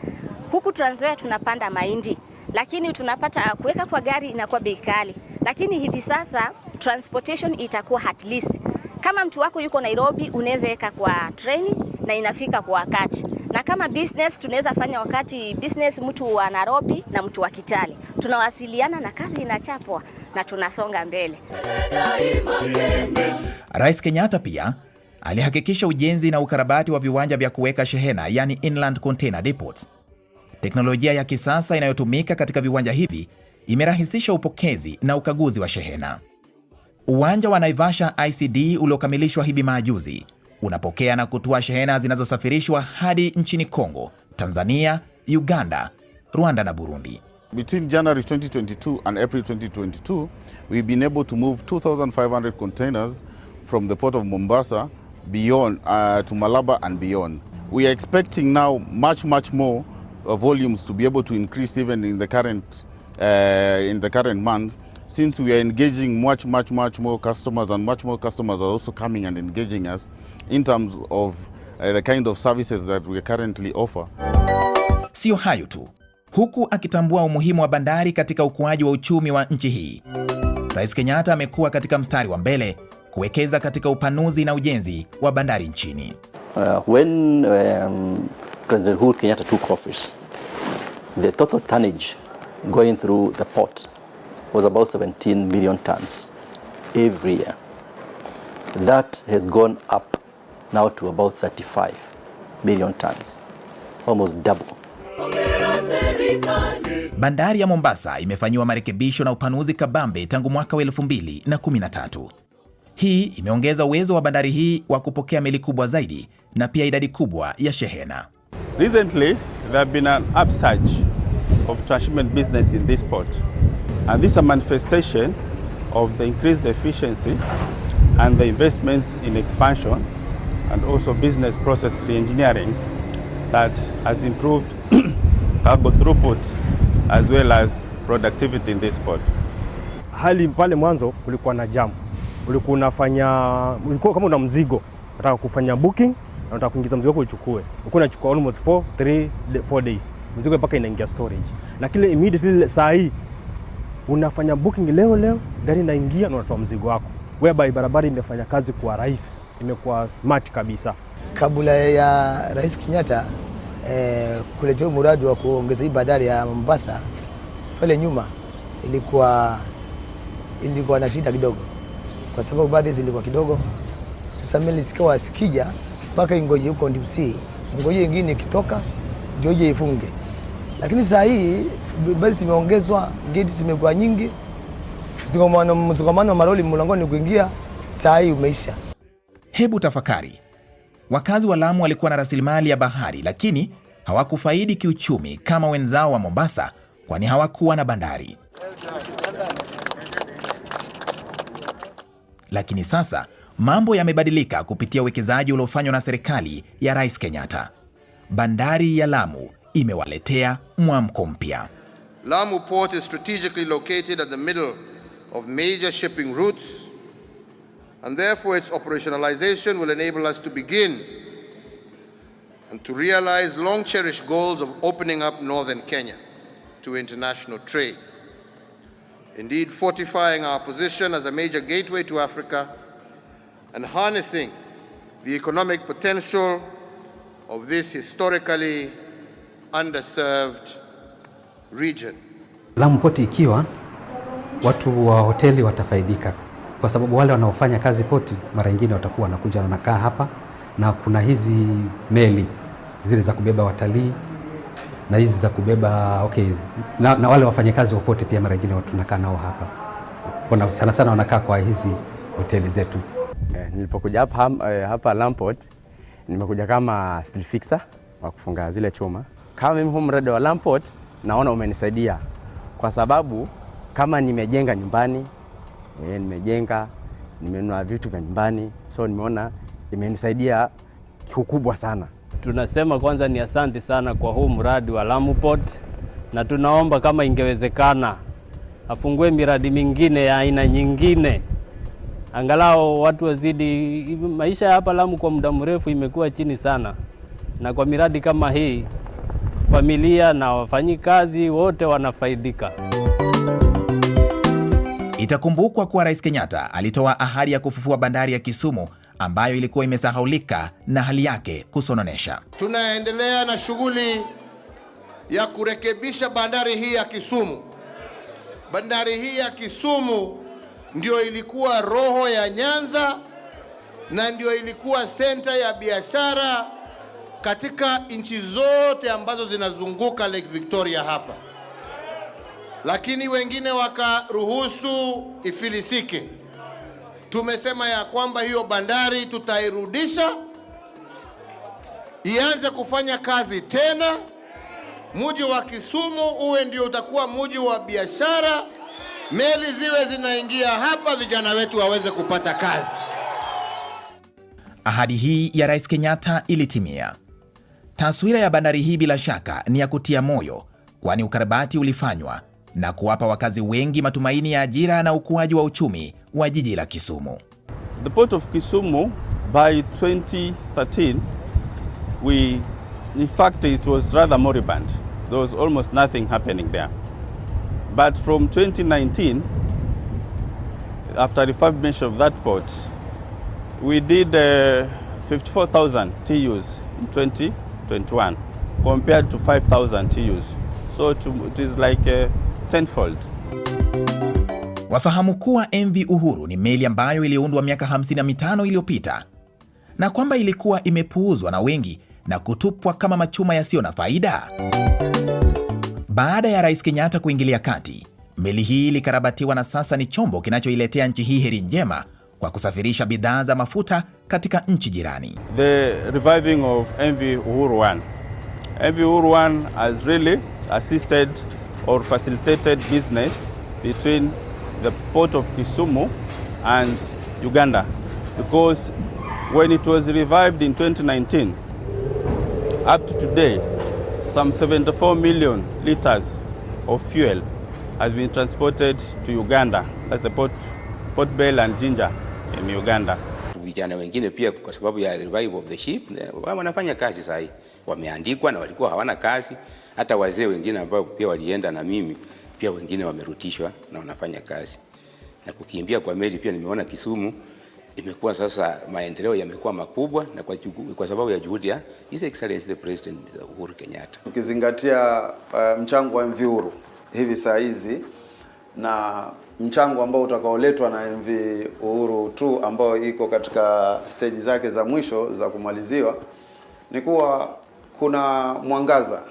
S12: Huku Trans Nzoia tunapanda mahindi, lakini tunapata kuweka kwa gari inakuwa bei kali. Lakini hivi sasa transportation itakuwa at least. Kama mtu wako yuko Nairobi unaweza weka kwa treni na inafika kwa wakati. Na kama business tunaweza fanya wakati business mtu wa Nairobi na mtu wa Kitale. Tunawasiliana na kazi inachapwa na tunasonga mbele.
S9: Rais Kenyatta pia alihakikisha ujenzi na ukarabati wa viwanja vya kuweka shehena yani inland container depots. Teknolojia ya kisasa inayotumika katika viwanja hivi imerahisisha upokezi na ukaguzi wa shehena. Uwanja wa Naivasha ICD uliokamilishwa hivi majuzi unapokea na kutua shehena zinazosafirishwa hadi nchini Kongo, Tanzania, Uganda, Rwanda na Burundi.
S13: Between January 2022 and April 2022, we've been able to move 2,500 containers from the port of Mombasa beyond to Malaba and beyond. We are expecting now much more volumes to be able to increase even in the current month, since we are engaging much more customers, and much more customers are also coming and engaging us in terms of the kind of services that we currently offer.
S9: Sio hayo tu. Huku akitambua umuhimu wa bandari katika ukuaji wa uchumi wa nchi hii, Rais Kenyatta amekuwa katika mstari wa mbele kuwekeza katika upanuzi na ujenzi wa bandari nchini.
S1: When President Uhuru Kenyatta took office, the total tonnage going through the port was about 17 million tons every year. That has gone up now to about 35 million tons, almost double.
S9: Bandari ya Mombasa imefanyiwa marekebisho na upanuzi kabambe tangu mwaka wa 2013. Hii imeongeza uwezo wa bandari hii wa kupokea meli kubwa zaidi na pia idadi kubwa ya shehena.
S13: Recently, there have been an upsurge of transshipment business in this port. And this is a manifestation of the increased efficiency and the investments in expansion and also business process re-engineering that has improved cargo throughput as well as productivity in this port.
S14: Hali pale mwanzo kulikuwa na jam. Ulikuwa kama una mzigo, unataka kufanya booking, na unataka kuingiza mzigo wako uchukue. Ulikuwa unachukua almost 4 days. Mzigo mpaka inaingia storage. Lakini immediately saa hii unafanya booking leo, gari inaingia na unatoa mzigo wako. Whereby barabara imefanya kazi kwa rahisi, imekuwa smart kabisa.
S15: Kabla ya Rais Kenyatta kuletea mradi wa kuongeza hii bandari ya Mombasa, pale nyuma ilikuwa na shida kidogo, kwa sababu baadhi zilikuwa kidogo. Sasa meli zikawa sikija mpaka ingoje huko NDC, ingoje ingine ikitoka ndio ije ifunge. Lakini saa hii baadhi zimeongezwa, gate zimekuwa nyingi, msongamano wa maroli mlangoni kuingia saa hii umeisha.
S9: Hebu tafakari. Wakazi wa Lamu walikuwa na rasilimali ya bahari, lakini hawakufaidi kiuchumi kama wenzao wa Mombasa, kwani hawakuwa na bandari. Lakini sasa mambo yamebadilika kupitia uwekezaji uliofanywa na serikali ya Rais Kenyatta. Bandari ya Lamu imewaletea mwamko mpya.
S11: Lamu Port is strategically located at the middle of major shipping routes, and therefore its operationalization will enable us to begin and to realize long-cherished goals of opening up northern Kenya to international trade. Indeed, fortifying our position as a major gateway to Africa and harnessing the economic potential of this historically underserved region.
S16: Lamu Port ikiwa, watu wa hoteli watafaidika, kwa sababu wale wanaofanya kazi poti mara nyingine watakuwa wanakuja wanakaa hapa, na kuna hizi meli zile za kubeba watalii na hizi za kubeba na wale wafanyakazi wa poti pia mara nyingine tunakaa nao hapa. Sana sana wanakaa kwa hizi hoteli zetu.
S23: Nilipokuja hapa Lamu Port, nimekuja kama steel fixer wa kufunga zile chuma. Kama mimi huu mradi wa Lamu Port naona umenisaidia, kwa sababu kama nimejenga nyumbani, nimenunua vitu vya nyumbani, so nimeona imenisaidia kikubwa sana.
S16: Tunasema kwanza ni asante sana kwa huu mradi wa Lamu Port, na tunaomba kama ingewezekana afungue miradi mingine ya aina nyingine, angalau watu wazidi. Maisha hapa Lamu kwa muda mrefu imekuwa chini sana, na kwa miradi kama hii familia na wafanyikazi wote wanafaidika.
S9: Itakumbukwa kuwa Rais Kenyatta alitoa ahadi ya kufufua bandari ya Kisumu ambayo ilikuwa imesahaulika na hali yake kusononesha.
S11: Tunaendelea na shughuli ya kurekebisha bandari hii ya Kisumu. Bandari hii ya Kisumu ndio ilikuwa roho ya Nyanza na ndio ilikuwa senta ya biashara katika nchi zote ambazo zinazunguka Lake Victoria hapa. Lakini wengine wakaruhusu ifilisike. Tumesema ya kwamba hiyo bandari tutairudisha, ianze kufanya kazi tena. Mji wa Kisumu uwe ndio utakuwa mji wa biashara, meli ziwe zinaingia hapa, vijana wetu waweze kupata kazi.
S9: Ahadi hii ya Rais Kenyatta ilitimia. Taswira ya bandari hii bila shaka ni ya kutia moyo, kwani ukarabati ulifanywa na kuwapa wakazi wengi matumaini ya ajira na ukuaji wa uchumi wa jiji la Kisumu.
S13: The port of Kisumu, by 2013, in fact it was rather moribund. There was almost nothing happening there. But from 2019, after refurbishment of that port, we did 54,000 TEUs in 2021 compared to 5,000 TEUs. So it is like tenfold.
S9: Wafahamu kuwa MV Uhuru ni meli ambayo iliundwa miaka 55 iliyopita, na kwamba ilikuwa imepuuzwa na wengi na kutupwa kama machuma yasiyo na faida. Baada ya Rais Kenyatta kuingilia kati, meli hii ilikarabatiwa na sasa ni chombo kinachoiletea nchi hii heri njema kwa kusafirisha bidhaa za mafuta katika nchi jirani.
S13: The reviving of MV Uhuru 1 MV Uhuru 1 has really assisted or facilitated business between the port of Kisumu and Uganda, because when it was revived in 2019, up to today, some 74 million liters of fuel has been transported to Uganda. That's the Port Bell and Jinja in Uganda.
S18: Vijana wengine pia kwa sababu ya revival of the ship wanafanya kazi sasa hivi. Wameandikwa na walikuwa hawana kazi. Hata wazee wengine ambao pia walienda na mimi pia wengine wamerutishwa na wanafanya kazi. Na kukimbia kwa meli pia nimeona Kisumu imekuwa sasa maendeleo yamekuwa makubwa na kwa sababu ya juhudi ya His Excellency the President Uhuru Kenyatta.
S19: Ukizingatia mchango wa MV Uhuru hivi saa hizi na mchango ambao utakaoletwa na MV Uhuru 2 ambao iko katika stage zake za mwisho za kumaliziwa, ni kuwa kuna mwangaza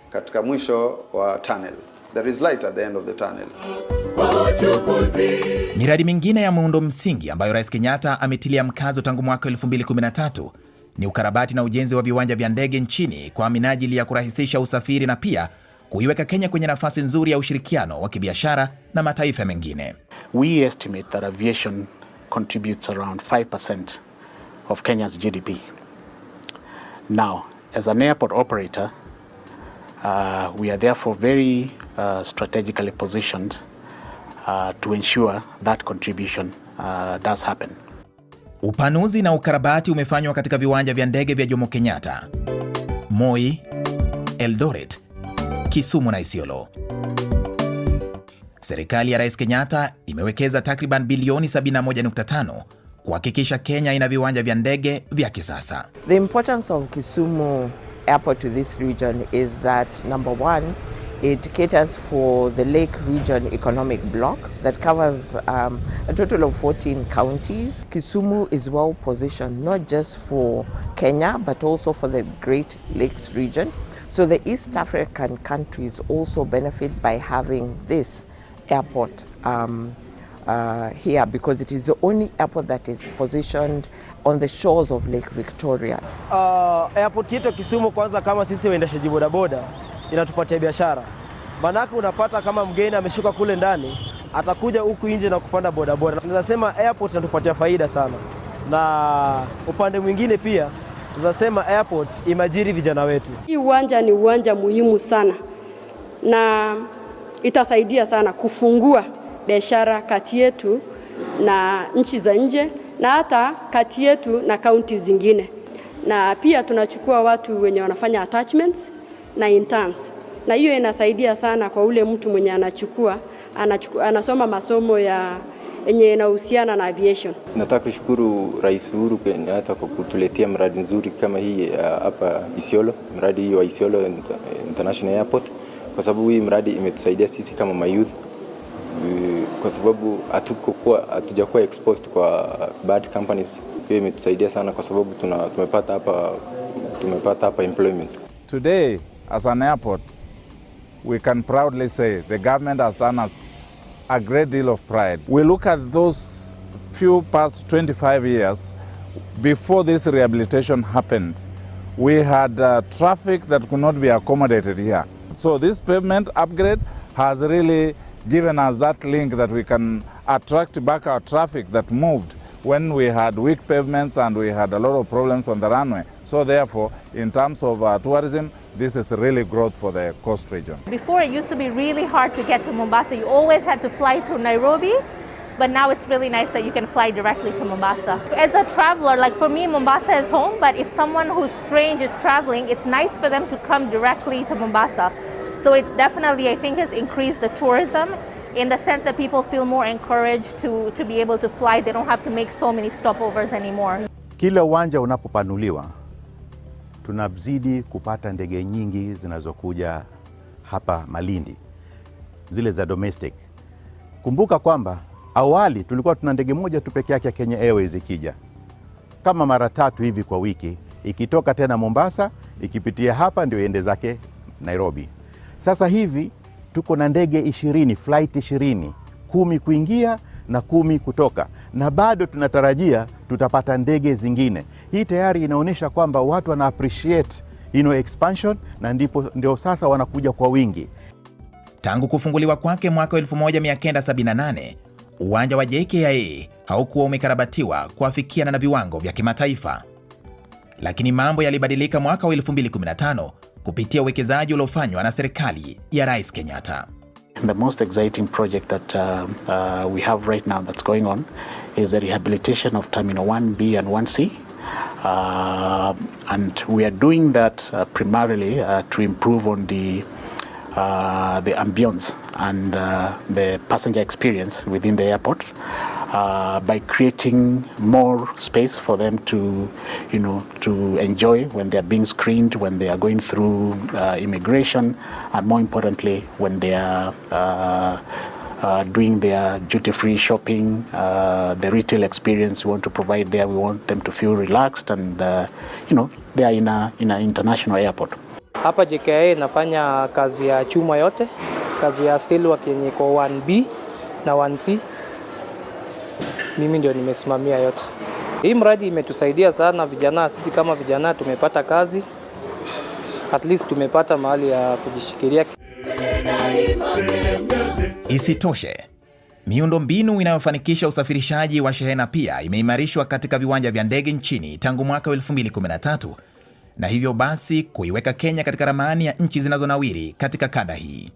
S19: katika mwisho wa tunnel. There is light at the end of the tunnel.
S9: Miradi mingine ya muundo msingi ambayo Rais Kenyatta ametilia mkazo tangu mwaka 2013 ni ukarabati na ujenzi wa viwanja vya ndege nchini kwa minajili ya kurahisisha usafiri na pia kuiweka Kenya kwenye nafasi nzuri ya ushirikiano wa kibiashara na mataifa mengine.
S20: We estimate that aviation contributes around 5% of Kenya's GDP. Now, as an airport operator, we are therefore very strategically positioned to ensure that contribution does happen.
S9: Upanuzi na ukarabati umefanywa katika viwanja vya ndege vya Jomo Kenyatta, Moi, Eldoret, Kisumu na Isiolo. Serikali ya Rais Kenyatta imewekeza takriban bilioni 71.5 kuhakikisha Kenya ina viwanja vya ndege vya kisasa.
S21: The importance of Kisumu Airport to this region is that, number one, it caters for the Lake Region Economic Bloc that covers a total of 14 counties. Kisumu is well positioned not just for Kenya but also for the Great Lakes region. So the East African countries also benefit by having this airport here, because it is the only airport that is positioned on the shores of Lake Victoria.
S14: Airport yetu Kisumu kwanza, kama sisi waendeshaji bodaboda, inatupatia biashara. Manake unapata kama mgeni ameshuka kule ndani, atakuja huku nje na kupanda bodaboda. Tunasema airport inatupatia faida sana. Na upande mwingine pia tunasema airport imajiri vijana wetu.
S24: Hii uwanja ni uwanja muhimu sana na itasaidia sana kufungua biashara kati yetu na nchi za nje na hata kati yetu na kaunti zingine. Na pia tunachukua watu wenye wanafanya attachments na interns. Na hiyo inasaidia sana kwa ule mtu mwenye anasoma masomo yenye inahusiana na aviation.
S25: Nataka kushukuru Rais Uhuru Kenyatta kwa kutuletea mradi nzuri kama hii hapa Isiolo, mradi hii wa Isiolo International Airport, kwa sababu hii mradi imetusaidia sisi kama mayouth, kwa sababu hatujakuwa exposed kwa bad companies. Hiyo imetusaidia sana kwa sababu tumepata hapa employment.
S19: Today, as an airport, we can proudly say the government has done us a great deal of pride. We look at those few past 25 years before this rehabilitation happened. We had traffic that could not be accommodated here. So this pavement upgrade has really given us that link that we can attract back our traffic that moved when we had weak pavements and we had a lot of problems on the runway. So therefore, in terms of tourism, this is really growth for the coast region.
S26: Before, it used to be really hard to get to Mombasa. You always had to fly through Nairobi, but now it's really nice that you can fly directly to Mombasa. As a traveler, like for me, Mombasa is home, but if someone who's strange is traveling, it's nice for them to come directly to Mombasa. So it definitely, I think, has increased the tourism in the sense that people feel more encouraged to be able to fly. They don't have to make so many stopovers anymore.
S27: Kila uwanja unapopanuliwa, tunazidi kupata ndege nyingi zinazokuja hapa Malindi, zile za domestic. Kumbuka kwamba awali tulikuwa tuna ndege moja tu peke yake ya Kenya Airways ikija kama mara 3 hivi kwa wiki, ikitoka tena Mombasa, ikipitia hapa ndio iende zake Nairobi. Sasa hivi tuko na ndege 20, flight 20, 10 kuingia na 10 kutoka, na bado tunatarajia tutapata ndege zingine. Hii tayari inaonyesha kwamba watu wana appreciate expansion, na ndio sasa wanakuja kwa wingi.
S9: Tangu kufunguliwa kwake mwaka 1978, uwanja wa JKIA haukuwa umekarabatiwa kuafikiana na viwango vya kimataifa. Lakini mambo yalibadilika mwaka wa 2015 kupitia uwekezaji uliofanywa na serikali ya Rais Kenyatta.
S20: The most exciting project that we have right now that's going on is the rehabilitation of Terminal 1B and 1C. And we are doing that primarily to improve on the ambience and the passenger experience within the airport by creating more space for them to enjoy when they are being screened, when they are going through immigration, and more importantly, when they are doing their duty-free shopping, the retail experience we want to provide there. We want them to feel relaxed and they are in an international airport.
S3: Hapa JKIA inafanya kazi ya chuma yote, kazi ya steelwork yenye iko 1B na 1C. Mimi ndio nimesimamia yote. Hii mradi imetusaidia sana vijana, sisi kama vijana tumepata kazi. At least tumepata mahali ya kujishikilia.
S9: Isitoshe, miundo mbinu inayofanikisha usafirishaji wa shehena pia imeimarishwa katika viwanja vya ndege nchini tangu mwaka 2013, na hivyo basi kuiweka Kenya katika ramani ya nchi zinazonawiri katika kanda hii.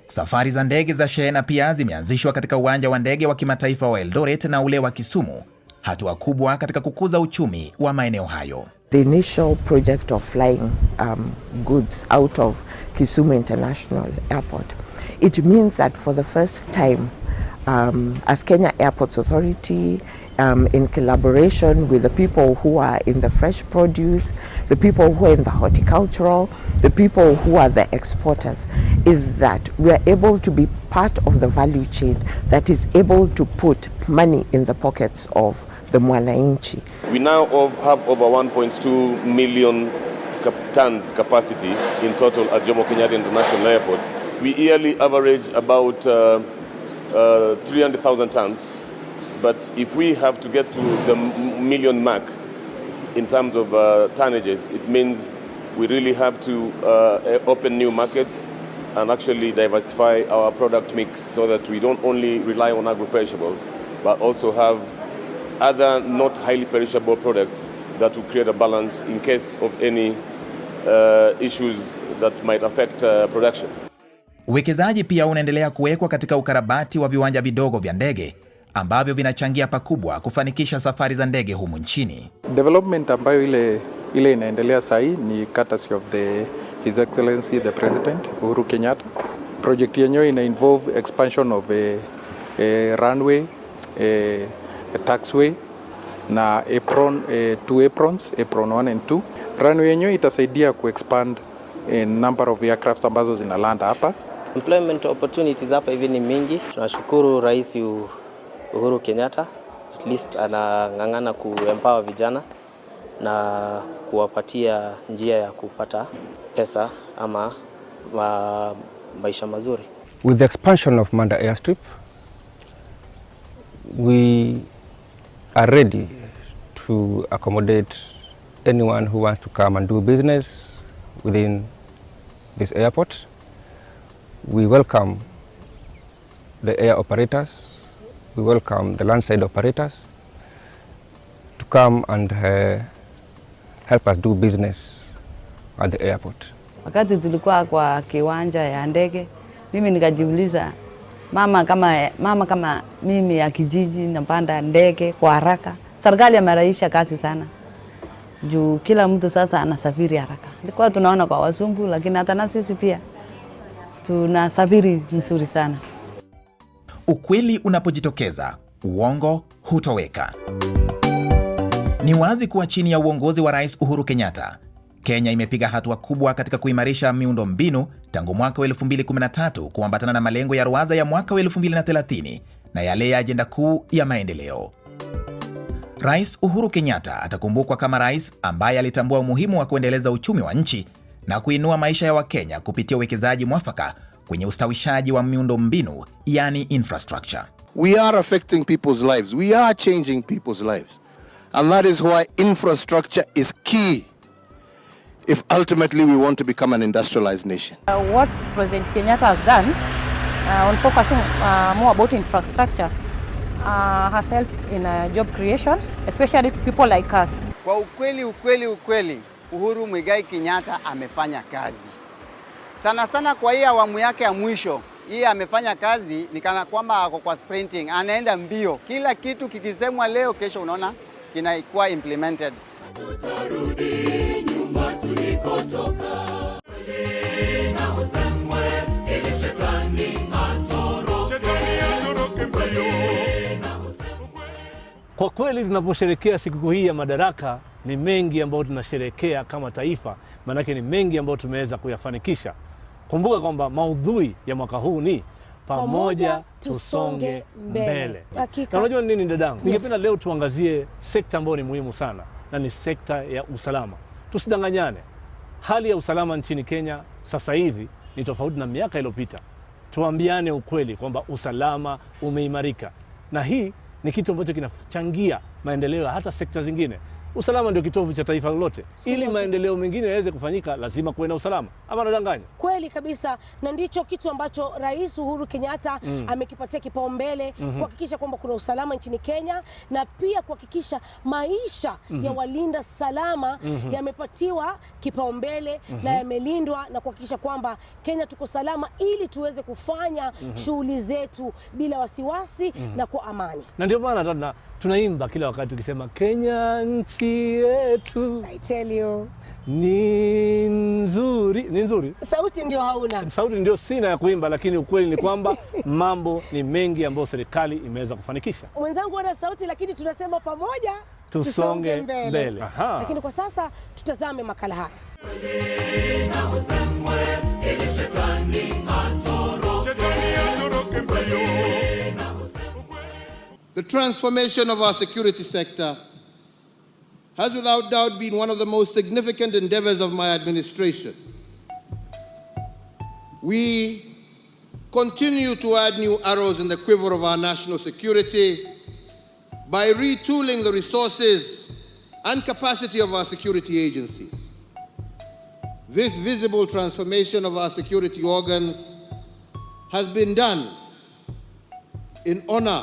S9: Safari za ndege za shehena pia zimeanzishwa katika uwanja wa ndege wa kimataifa wa Eldoret na ule wa Kisumu, hatua kubwa katika kukuza uchumi wa maeneo hayo.
S21: The initial project of flying goods out of Kisumu International Airport, it means that for the first time, as Kenya Airports Authority, in collaboration with the people who are in the fresh produce, the people who are in the horticultural, the people who are the exporters, is that we are able to be part of the value chain that is able to put money in the pockets of the mwananchi.
S4: We now have over 1.2 million tons capacity in total at Jomo Kenyatta International Airport. We yearly average about 300,000 tons. But if we have to get to the million mark in terms of tonnages, it means we really have to open new markets and actually diversify our product mix so that we don't only rely on agro-perishables, but also have other not highly perishable products that will create a balance in case of any issues that might affect production.
S9: Uwekezaji pia unaendelea kuwekwa katika ukarabati wa viwanja vidogo vya ndege ambavyo vinachangia pakubwa kufanikisha safari za ndege humu nchini.
S5: Development ambayo ile inaendelea sahi ni courtesy of His Excellency the President Uhuru Kenyatta. Project yenyewe ina involve expansion of a runway, a taxiway na apron, two aprons, apron 1 and 2. Runway yenyewe itasaidia kuexpand number of aircrafts ambazo zinalanda hapa.
S3: Employment opportunities hapa hivi ni mingi. Tunashukuru Rais Uhuru Kenyatta, at least anang'ang'ana kuempower vijana na kuwapatia njia ya kupata pesa ama maisha mazuri.
S6: With the expansion of Manda airstrip, we are ready to accommodate anyone who wants to come and do business within this airport. We welcome the air operators. We welcome the landside operators to come and help us do business at the airport.
S7: Wakati tulikuwa kwa kiwanja ya ndege, mimi nikajiuliza, mama kama mimi ya kijiji napanda ndege kwa haraka. Serikali imerahisisha kazi sana. Juu kila mtu sasa anasafiri haraka. Nilikuwa tunaona kwa wazungu, lakini hata na sisi pia tunasafiri nzuri sana.
S9: Ukweli unapojitokeza, uongo hutoweka. Ni wazi kuwa chini ya uongozi wa Rais Uhuru Kenyatta, Kenya imepiga hatua kubwa katika kuimarisha miundo mbinu tangu mwaka wa 2013 kuambatana na malengo ya ruwaza ya mwaka wa 2030 na yale ya ajenda kuu ya maendeleo. Rais Uhuru Kenyatta atakumbukwa kama rais ambaye alitambua umuhimu wa kuendeleza uchumi wa nchi na kuinua maisha ya Wakenya kupitia uwekezaji mwafaka kwenye ustawishaji wa miundo mbinu, yani infrastructure.
S11: We are affecting people's lives. We are changing people's lives. And that is why infrastructure is key. if ultimately we want to become an industrialized nation.
S1: What President Kenyatta has done on focusing more about infrastructure has helped in job creation, especially to people like us.
S2: Kwa ukweli, Uhuru Muigai Kenyatta amefanya kazi. Sana kwa hii awamu yake ya mwisho, hii amefanya kazi ni kana kwamba ako kwa sprinting, anaenda mbio. Kila kitu kikisemwa leo, kesho unaona kinaikuwa implemented. Tutarudi nyuma tulikotoka. Na usemwe ili shetani atoroke mbio.
S8: Kwa kweli tunaposherehekea siku hii ya Madaraka ni mengi ambayo tunasherehekea kama taifa, manake ni mengi ambayo tumeweza kuyafanikisha. Kumbuka kwamba maudhui ya mwaka huu ni pamoja tusonge mbele. Na unajua nini dadangu? Ningependa leo tuangazie sekta ambayo ni muhimu sana, na ni sekta ya usalama. Tusidanganyane. Hali ya usalama nchini Kenya sasa hivi ni tofauti na miaka iliyopita. Tuambiane ukweli kwamba usalama umeimarika. Na hii ni kitu ambacho kinachangia maendeleo ya hata sekta zingine. Usalama ndio kitovu cha taifa lolote. Ili maendeleo mengine yaweze kufanyika, lazima kuwe na usalama. Ama nadanganya?
S10: Kweli kabisa, na ndicho kitu ambacho Rais Uhuru Kenyatta amekipatia kipaumbele, kuhakikisha kwamba kuna usalama nchini Kenya, na pia kuhakikisha maisha ya walinda salama yamepatiwa kipaumbele na yamelindwa, na kuhakikisha kwamba Kenya tuko salama ili tuweze kufanya shughuli zetu bila wasiwasi na kwa amani.
S8: Na ndio maana tunaimba kila wakati tukisema Kenya nchi yetu.
S10: I tell you.
S8: Ni nzuri.
S10: Sauti ndio hauna.
S8: Sauti ndio sina ya kuimba, lakini ukweli ni kwamba mambo ni mengi ambayo serikali imeweza kufanikisha.
S10: Mwenzangu ana sauti, lakini tunasema pamoja
S8: tusonge mbele.
S10: Lakini kwa sasa tutazame makala haya.
S11: The transformation of our security sector has without doubt been one of the most significant endeavors of my administration. We continue to add new arrows in the quiver of our national security by retooling the resources and capacity of our security agencies. This visible transformation of our security organs has been done in honor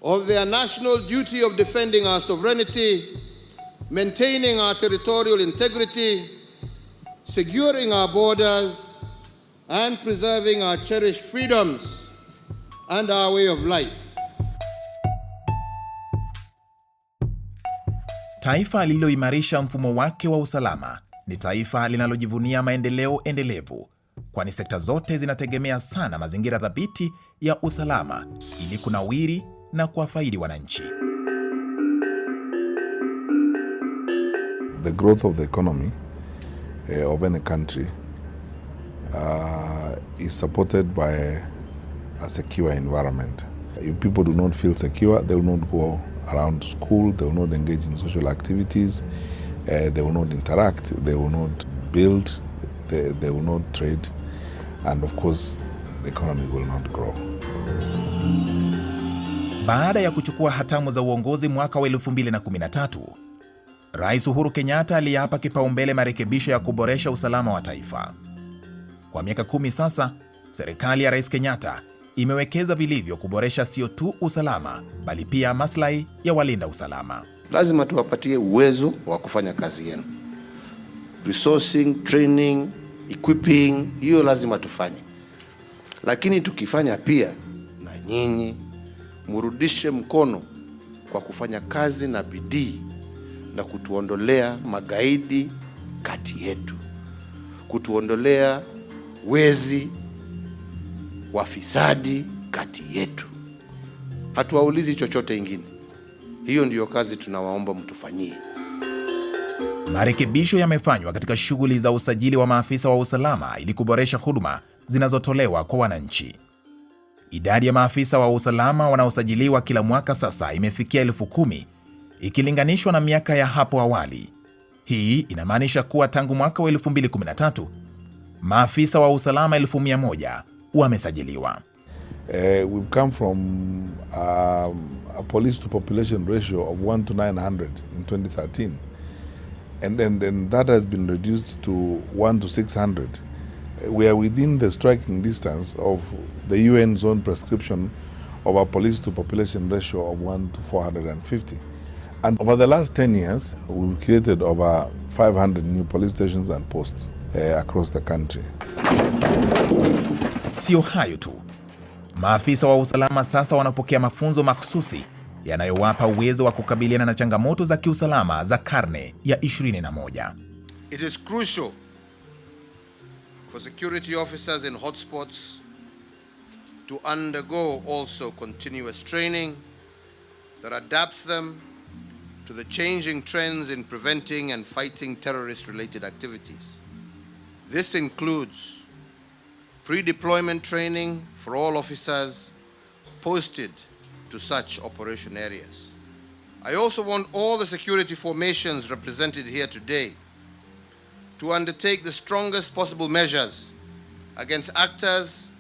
S11: of their national duty of defending our sovereignty, maintaining our territorial integrity, securing our borders, and preserving our cherished freedoms and our way of life.
S9: Taifa lililoimarisha mfumo wake wa usalama ni taifa linalojivunia maendeleo endelevu, kwani sekta zote zinategemea sana mazingira thabiti ya usalama ili kunawiri na kuwafaidi wananchi.
S12: The growth of the economy of any country is supported by a secure environment. If people do not feel secure, they will not go around school, they will not engage in social activities, they will not interact, they will not build, they will not trade, and of course the economy will not grow.
S9: Baada ya kuchukua hatamu za uongozi mwaka wa 2013, Rais Uhuru Kenyatta aliapa kipaumbele marekebisho ya kuboresha usalama wa taifa. Kwa miaka 10 sasa, serikali ya Rais Kenyatta imewekeza vilivyo kuboresha sio tu usalama, bali pia maslahi ya walinda usalama.
S11: Lazima tuwapatie uwezo wa kufanya kazi yenu. Resourcing, training, equipping, hiyo lazima tufanye. Lakini tukifanya pia na nyinyi murudishe mkono kwa kufanya kazi na bidii na kutuondolea magaidi kati yetu, kutuondolea wezi, wafisadi kati yetu. Hatuwaulizi chochote ingine. Hiyo ndiyo kazi tunawaomba mtufanyie.
S9: Marekebisho yamefanywa katika shughuli za usajili wa maafisa wa usalama ili kuboresha huduma zinazotolewa kwa wananchi. Idadi ya maafisa wa usalama wanaosajiliwa kila mwaka sasa imefikia 10,000 ikilinganishwa na miaka ya hapo awali. Hii inamaanisha kuwa tangu mwaka wa 2013 maafisa wa usalama 1,100 wamesajiliwa.
S12: We've come from a police to population ratio of 1 to 900 in 2013 and then that has been reduced to 1 to 600. We are within the striking distance of the UN's own prescription of a police to population ratio of 1 to 450. And over the last 10 years, we've created over 500 new police stations and posts across the country.
S9: Sio hayo tu. Maafisa wa usalama sasa wanapokea mafunzo makhsusi yanayowapa uwezo wa kukabiliana na changamoto za kiusalama za karne ya 21.
S11: It is crucial for security officers in hotspots to undergo also continuous training that adapts them to the changing trends in preventing and fighting terrorist-related activities. This includes pre-deployment training for all officers posted to such operation areas. I also want all the security formations represented here today to undertake the strongest possible measures against actors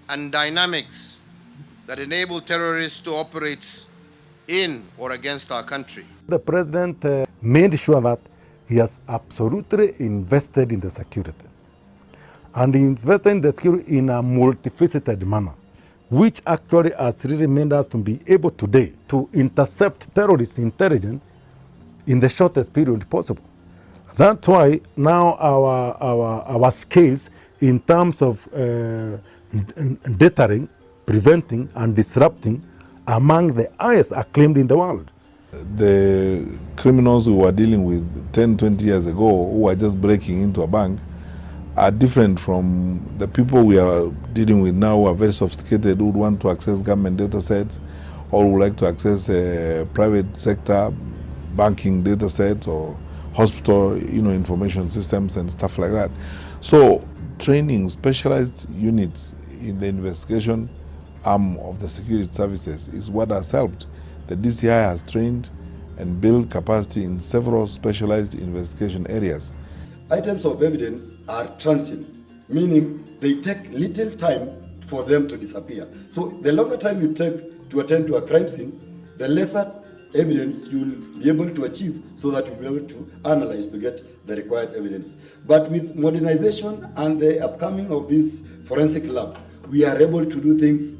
S11: and dynamics that enable terrorists to operate in or against our country.
S13: The president made sure that he has absolutely invested in the security. And he invested in the security in a multifaceted manner, which actually has really made us to be able today to intercept terrorist intelligence in the shortest period possible. That's why now our skills in terms of deterring, preventing and disrupting among the highest acclaimed in the world.
S12: The criminals we were dealing with 10, 20 years ago who were just breaking into a bank are different from the people we are dealing with now who are very sophisticated, who would want to access government data sets or would like to access private sector banking data sets or hospital information systems and stuff like that. So training specialized units in the investigation arm of the security services is what has helped. The DCI has trained and built capacity in several specialized investigation areas.
S15: Items of evidence are transient, meaning they take little time for them to disappear. So the longer time you take to attend to a crime scene, the lesser evidence you'll be able to achieve so that you'll be able to analyze to get the required evidence. But with modernization and the upcoming of this forensic lab, we are able to do things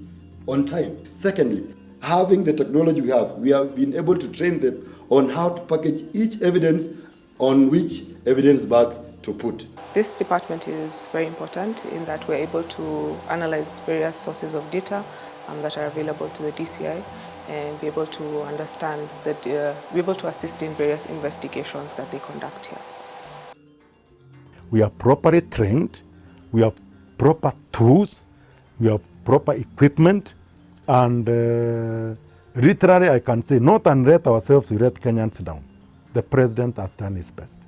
S15: on time. Secondly, having the technology we have been able to train them on how to package each evidence on which evidence bag to put.
S16: This department is very important in that we're able to analyze various sources of data that are available to the DCI and be able to understand that, be able to assist in various investigations that they conduct here.
S13: We are properly trained, we have proper tools, we have proper equipment, and literally I can say, not unrate ourselves, we rate Kenyans down. The president has done his best.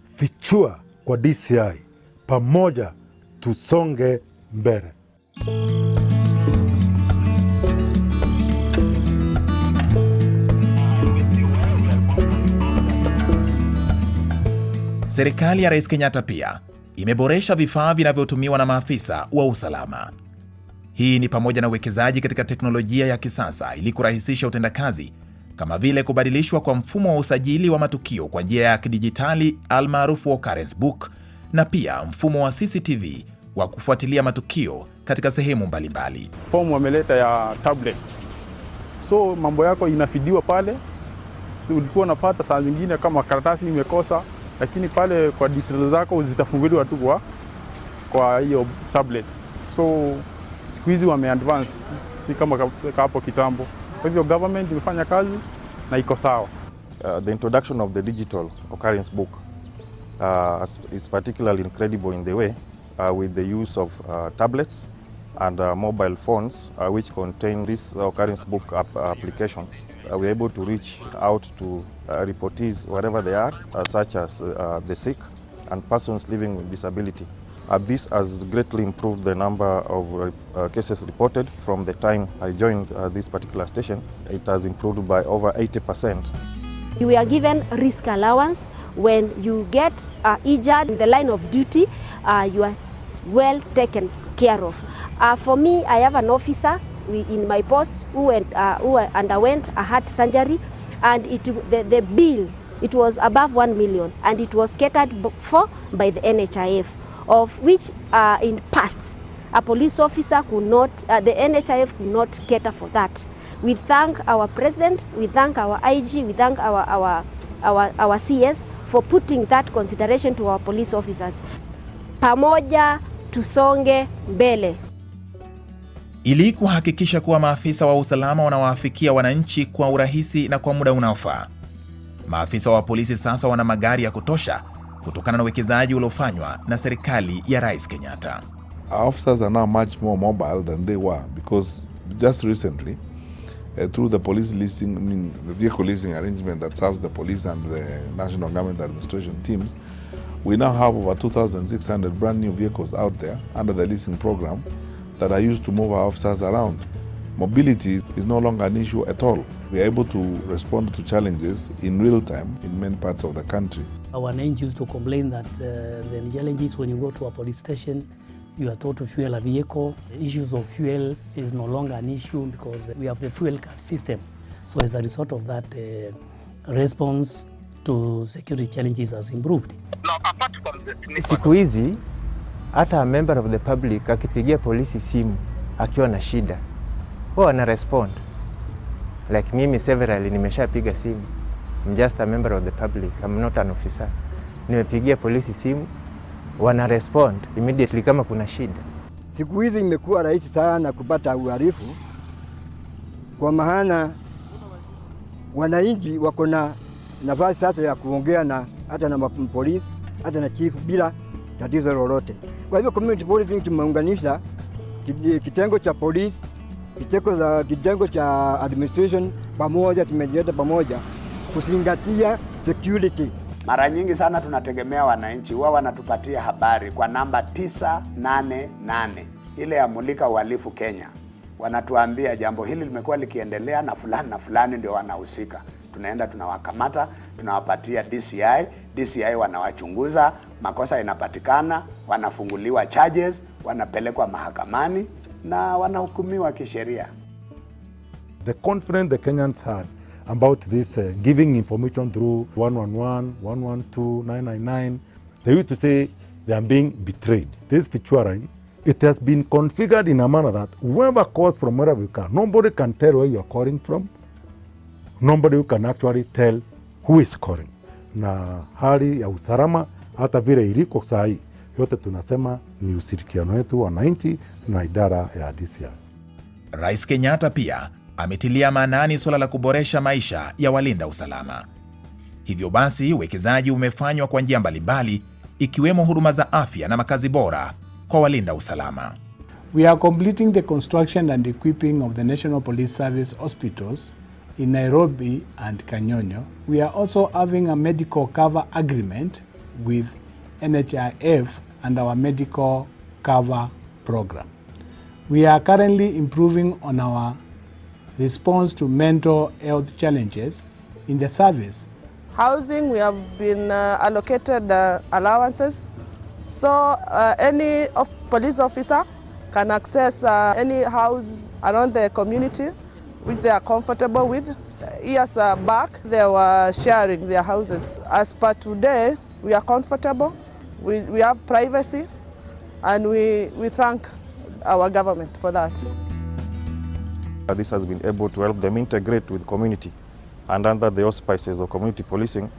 S13: Fichua kwa DCI, pamoja tusonge mbele.
S9: Serikali ya Rais Kenyatta pia imeboresha vifaa vinavyotumiwa na maafisa wa usalama. Hii ni pamoja na uwekezaji katika teknolojia ya kisasa ili kurahisisha utendakazi, kama vile kubadilishwa kwa mfumo wa usajili wa matukio kwa njia ya kidijitali almaarufu occurrence book, na pia mfumo wa CCTV wa kufuatilia matukio katika sehemu mbalimbali.
S14: Fomu wameleta ya tablets. So mambo yako inafidiwa pale. So, ulikuwa unapata saa zingine kama karatasi imekosa, lakini pale kwa details zako zitafunguliwa tu kwa hiyo tablet. So siku hizi wame-advance, si kama hapo kitambo. Kwa hivyo government imefanya kazi na iko sawa.
S17: The introduction of the digital occurrence book is particularly incredible in the way with the use of tablets and mobile phones which contain this occurrence book applications. We're able to reach out to reportees wherever they are, such as the sick and persons living with disability. This has greatly improved the number of cases reported. From the time I joined this particular station, it has improved by over 80%.
S18: We are given risk allowance. When you get injured in the line of duty, you are well taken care of. For me, I have an officer in my post who underwent a heart surgery, and the bill it was above 1 million, and it was catered for by the NHIF, of which in past a police officer could not, the NHIF could not cater for that. We thank our president, we thank our IG, we thank our CS for putting that consideration to our police officers. Pamoja tusonge mbele.
S9: Ili kuhakikisha kuwa maafisa wa usalama wanawaafikia wananchi kwa urahisi na kwa muda unaofaa, maafisa wa polisi sasa wana magari ya kutosha kutokana na uwekezaji uliofanywa na serikali ya Rais Kenyatta.
S12: Our officers are now much more mobile than they were because just recently, through the police leasing, the vehicle leasing arrangement that serves the police and the national government administration teams, we now have over 2,600 brand new vehicles out there under the leasing program that are used to move our officers around. Mobility is no longer an issue at all. We are able to respond to challenges in real time in many parts of the country.
S19: Our NGOs used to complain that the challenges when you go to a police station, you are told to fuel a vehicle. The issues of fuel is no longer an issue because we have the fuel card system. So as a result of that, response to security challenges has improved.
S22: Now, apart from the
S23: siku hizi hata a member of the public akipigia polisi simu akiwa na shida, wao wana respond. Like mimi severally nimeshapiga simu. I'm just a member of the public. I'm not an officer. Nimepigia polisi simu, wana respond immediately kama kuna shida.
S24: Siku hizi imekuwa rahisi sana kupata uhalifu kwa maana wananchi wako na nafasi sasa ya kuongea na hata na polisi hata na chief bila tatizo lolote. Kwa hivyo community policing tumeunganisha kitengo cha polisi, kitengo cha administration pamoja, tumejileta pamoja kuzingatia security.
S25: Mara nyingi sana tunategemea wananchi wao wanatupatia habari kwa namba 988 ile ya Mulika Uhalifu Kenya. Wanatuambia jambo hili limekuwa likiendelea na fulani ndio wanahusika. Tunaenda tunawakamata, tunawapatia DCI, DCI wanawachunguza, makosa inapatikana, wanafunguliwa charges, wanapelekwa mahakamani na wanahukumiwa kisheria.
S13: The confidence the Kenyans had about this giving information through 111, 112, 999, they used to say they are being betrayed. This featuring, it has been configured in a manner that whoever calls from wherever you can, nobody can tell where you are calling from. Nobody can actually tell who is calling. Na hali ya usalama hata vile iliko sahi, yote tunasema ni ushirikiano wetu wananchi na idara ya DCI.
S9: Rais Kenyatta pia ametilia maanani suala la kuboresha maisha ya walinda usalama. Hivyo basi uwekezaji umefanywa kwa njia mbalimbali ikiwemo huduma za afya na makazi bora kwa walinda usalama.
S26: We are completing the construction and equipping of the National Police Service hospitals in Nairobi and Kanyonyo. We are also having a medical cover agreement with NHIF and our medical cover program. We are currently improving on our response to mental health challenges in the service.
S27: Housing, we have been allocated allowances, so any police officer can access any house around the community which they are comfortable with. Years back, they were sharing their houses. As per today, we are comfortable, we have privacy, and we thank our government for that.
S17: This has been able to help them integrate with community, and under the auspices of community policing,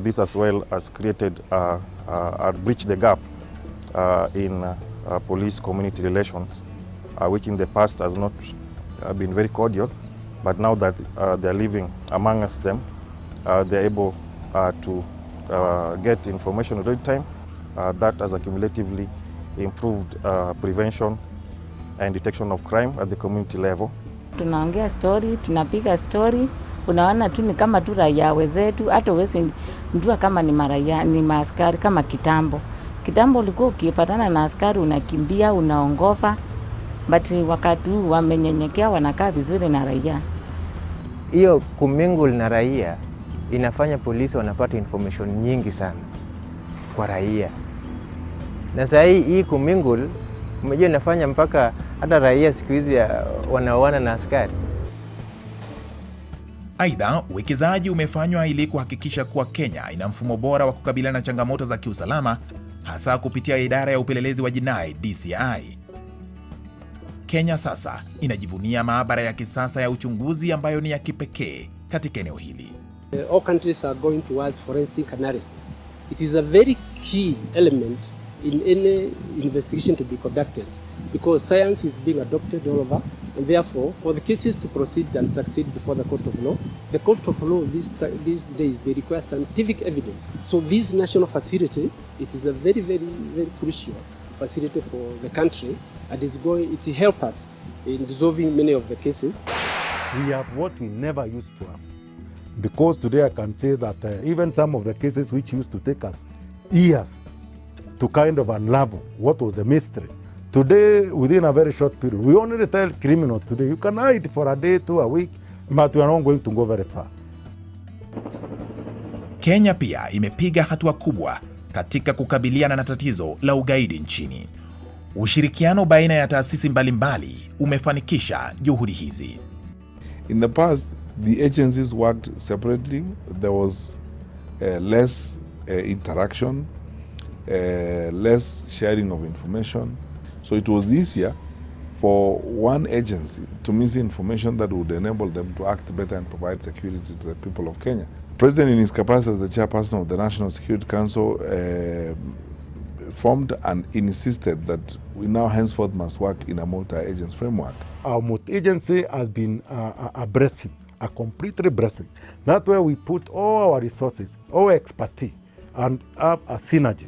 S17: this as well has created bridged the gap in police-community relations, which in the past has not been very cordial, but now that they are living among us, they are able to get information at real time. That has accumulatively improved prevention and detection of crime at the community level.
S7: Tunaongea story, tunapiga story, unaona tu ni kama tu raia wezetu, hata uwezi mjua kama ni maraia, ni maaskari kama kitambo. Kitambo ulikuwa ukipatana na askari unakimbia, unaongopa, but wakati huu wamenyenyekea, wanakaa vizuri na raia.
S23: Hiyo kumingle na raia inafanya polisi wanapata information nyingi sana kwa raia. Na sasa hii kumingle umejua inafanya mpaka hata raia siku hizi wanaoana na askari.
S9: Aidha, uwekezaji umefanywa ili kuhakikisha kuwa Kenya ina mfumo bora wa kukabiliana na changamoto za kiusalama, hasa kupitia idara ya upelelezi wa jinai DCI. Kenya sasa inajivunia maabara ya kisasa ya uchunguzi ambayo ni ya kipekee katika eneo hili.
S1: All countries are going towards forensic analysis. It is a very key element in any investigation to be conducted because science is being adopted all over, and therefore for the cases to proceed and succeed before the court of law, the court of law these days they require scientific evidence. So this national facility, it is a very, very, very crucial facility for the country, and it help us in resolving many of the cases.
S13: We have what we never used to have. Because today I can say that even some of the cases which used to take us years to kind of unravel what was the mystery, today within a very short period, we only tell criminals today, you can hide for a day, 2 a week, but we are not going to go very far.
S9: Kenya pia imepiga hatua kubwa katika kukabiliana na tatizo la ugaidi nchini. Ushirikiano baina ya taasisi mbalimbali umefanikisha juhudi hizi.
S12: In the past, the agencies worked separately. There was less interaction, less sharing of information. So it was easier for one agency to miss information that would enable them to act better and provide security to the people of Kenya. The President, in his capacity as the chairperson of the National Security Council, formed and insisted that we now henceforth must work in a multi-agency framework.
S13: Our multi-agency has been a blessing, a complete blessing. That's where we put all our resources, our expertise, and have a synergy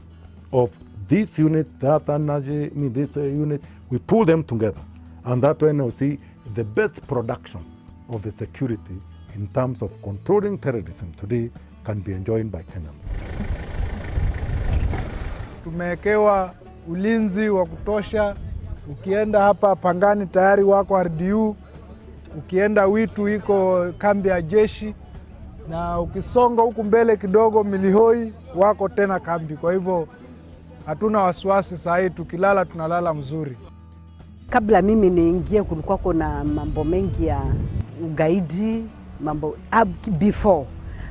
S13: of this unit, that energy, this unit. We pull them together, and that way we see the best production of the security in terms of controlling terrorism today can be enjoyed by Kenyans.
S3: Tumewekewa ulinzi wa kutosha. Ukienda hapa Pangani tayari wako RDU, ukienda Witu iko kambi ya jeshi, na ukisonga huku mbele kidogo Milihoi wako tena kambi. Kwa hivyo hatuna wasiwasi saa hii, tukilala tunalala mzuri.
S4: Kabla mimi niingie kulikuwa kuna mambo mengi ya ugaidi, mambo before.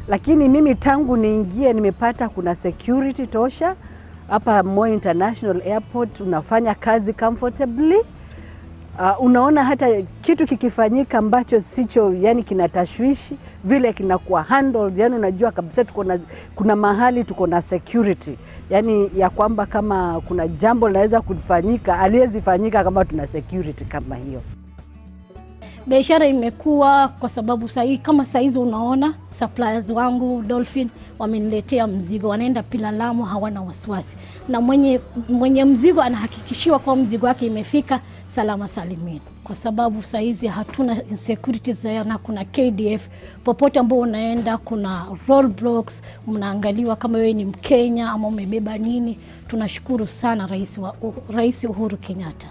S4: Lakini mimi tangu niingie nimepata kuna security tosha. Hapa Moi International Airport unafanya kazi comfortably. Unaona hata kitu kikifanyika ambacho sicho yani kinatashwishi vile kinakuwa handled, yani unajua kabisa kuna mahali tuko na security, yani ya kwamba kama kuna jambo linaweza kufanyika aliyezifanyika kama tuna security kama hiyo.
S5: Biashara imekuwa kwa sababu kama saizi unaona suppliers wangu Dolphin wameniletea mzigo, wanaenda pila Lamu, hawana wasiwasi, na mwenye mzigo anahakikishiwa kwa mzigo wake imefika salama salimini, kwa sababu saizi hatuna insecurity na kuna KDF popote ambao unaenda, kuna roadblocks, mnaangaliwa kama wewe ni Mkenya ama umebeba nini. Tunashukuru sana Rais Uhuru Kenyatta.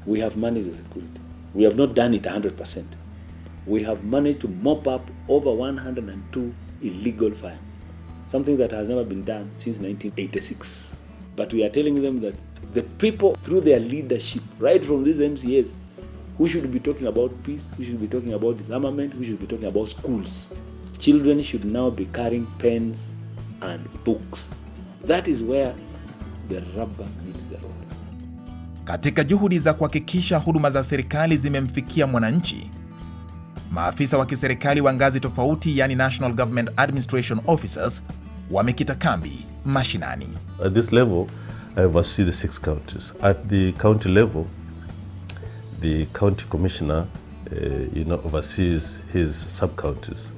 S6: We have managed the security. We have not done it 100%. We have managed to mop up over 102 illegal fires, something that has never been done since 1986. But we are telling them that the people, through their leadership, right from these MCAs, who should be talking about peace, who should be talking about disarmament, who should be talking about schools. Children should now be carrying pens and books. That is where the rubber meets the road.
S9: Katika juhudi za kuhakikisha huduma za serikali zimemfikia mwananchi, maafisa wa kiserikali wa ngazi tofauti, yani National Government Administration Officers, wamekita kambi mashinani.
S20: At this level, I oversee the 6 counties. At the county level, the county commissioner, oversees his sub-counties.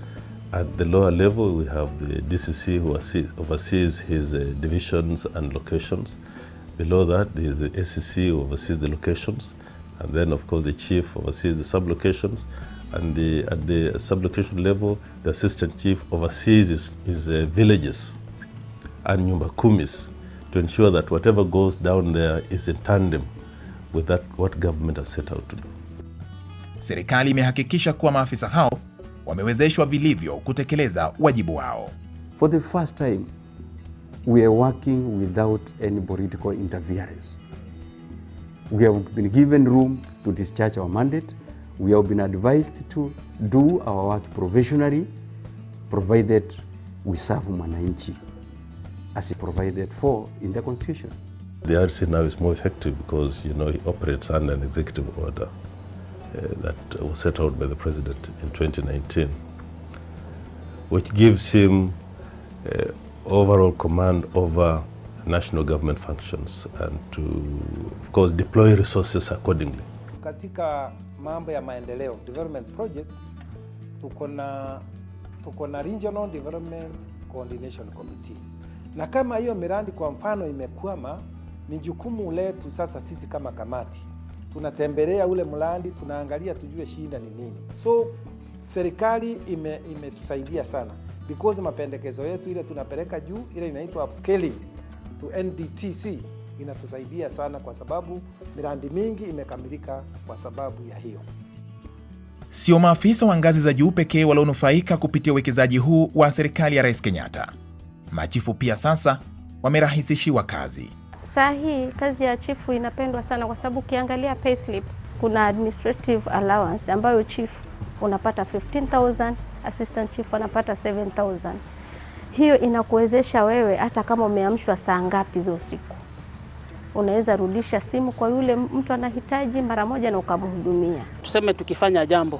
S20: At the lower level, we have the DCC who oversees his divisions and locations. Below that is the SCC who oversees the locations, and then of course the chief oversees the sub-locations, and at the sub-location level, the assistant chief oversees his villages and nyumba kumis to ensure that whatever goes down there is in tandem with what government has set out to do.
S9: Serikali imehakikisha kuwa maafisa hao wamewezeshwa vilivyo kutekeleza wajibu wao.
S21: For the first time, we are working without any political interference. We have been given room to discharge our mandate. We have been advised to do our work professionally, provided we serve mwananchi as provided for in the Constitution.
S20: The RC now is more effective because, you know, he operates under an executive order that was set out by the President in 2019, which gives him overall command over national government functions and to, of course, deploy resources accordingly.
S2: Katika mambo ya maendeleo, development project, tuko na Regional Development Coordination Committee. Na kama hiyo miradi kwa mfano imekwama, ni jukumu letu sasa sisi kama kamati. Tunatembelea ule mradi, tunaangalia tujue shida ni nini. So serikali imetusaidia sana because mapendekezo yetu ile tunapeleka juu, ile inaitwa upscaling to NDTC, inatusaidia sana kwa sababu miradi mingi imekamilika kwa sababu ya hiyo.
S9: Sio maafisa wa ngazi za juu pekee walionufaika kupitia uwekezaji huu wa serikali ya Rais Kenyatta. Machifu pia sasa wamerahisishiwa kazi.
S8: Saa hii kazi ya chifu inapendwa sana kwa sababu ukiangalia payslip kuna administrative allowance ambayo chief unapata 15,000, assistant chief anapata 7,000. Hiyo inakuwezesha wewe hata kama umeamshwa saa ngapi za usiku, unaweza rudisha simu kwa yule mtu anahitaji mara moja na ukamhudumia.
S10: Tuseme tukifanya jambo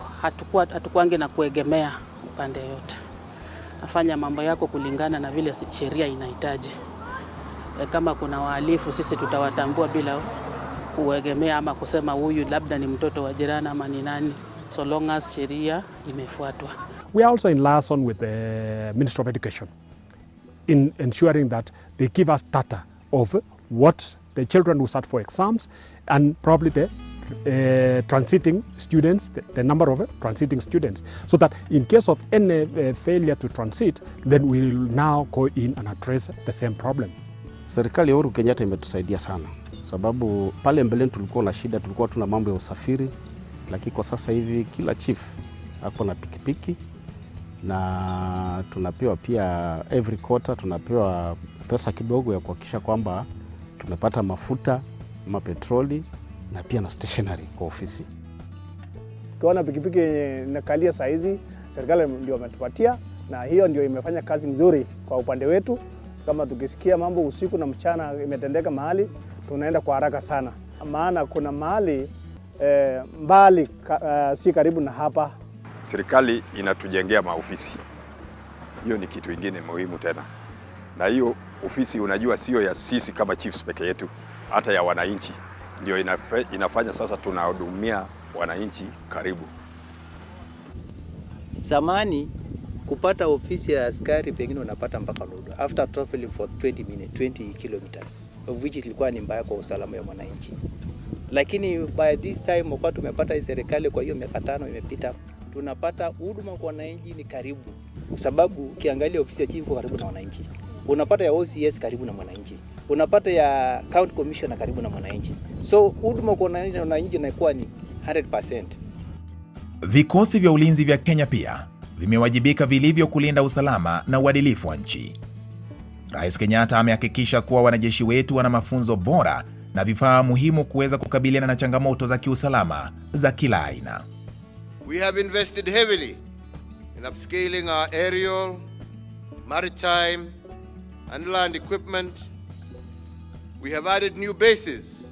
S10: hatukuange na kuegemea upande yote. Nafanya mambo yako kulingana na vile sheria inahitaji. Kama kuna wahalifu sisi tutawatambua bila kuegemea ama kusema huyu labda ni mtoto wa jirani ama ni nani, so long as sheria imefuatwa.
S11: We are also in liaison with the Ministry of Education in ensuring that they give us data of what the children who start for exams and probably the transiting students, the number of transiting students, so that in case of any failure to transit, then we will now go in and address the same problem.
S14: Serikali ya Uhuru Kenyatta imetusaidia sana, sababu pale mbeleni tulikuwa na shida, tulikuwa tuna mambo ya usafiri, lakini kwa sasa hivi kila chief ako na pikipiki na tunapewa pia every quarter tunapewa pesa kidogo ya kuhakikisha kwamba tumepata mafuta ama petroli na pia na stationery kwa ofisi.
S15: Tukiona pikipiki inakalia saa hizi, serikali ndio wametupatia, na hiyo ndio imefanya kazi nzuri kwa upande wetu. Kama tukisikia mambo usiku na mchana imetendeka mahali, tunaenda kwa haraka sana. Maana kuna mahali mbali si karibu na hapa.
S16: Serikali inatujengea maofisi. Hiyo ni kitu kingine muhimu tena. Na hiyo ofisi unajua sio ya sisi kama chiefs peke yetu, hata ya wananchi. Ndio inafanya sasa tunahudumia wananchi karibu.
S28: Zamani kupata ofisi ya askari pengine unapata mpaka Lodo after traveling for 20 kilometers, of which ilikuwa ni mbaya kwa usalama ya mwananchi. Lakini by this time wakati tumepata serikali, kwa hiyo miaka 5 imepita, tunapata huduma kwa wananchi ni karibu. Sababu ukiangalia ofisi ya chief kwa karibu na wananchi, unapata ya OCS karibu na mwananchi, unapata ya county commissioner karibu na mwananchi. So huduma kwa wananchi inakuwa ni 100%.
S9: Vikosi vya ulinzi vya Kenya pia vimewajibika vilivyo kulinda usalama na uadilifu wa nchi. Rais Kenyatta amehakikisha kuwa wanajeshi wetu wana mafunzo bora na vifaa muhimu kuweza kukabiliana na changamoto za kiusalama za kila aina.
S29: We have invested heavily in upscaling our aerial, maritime and land equipment. We have added new bases,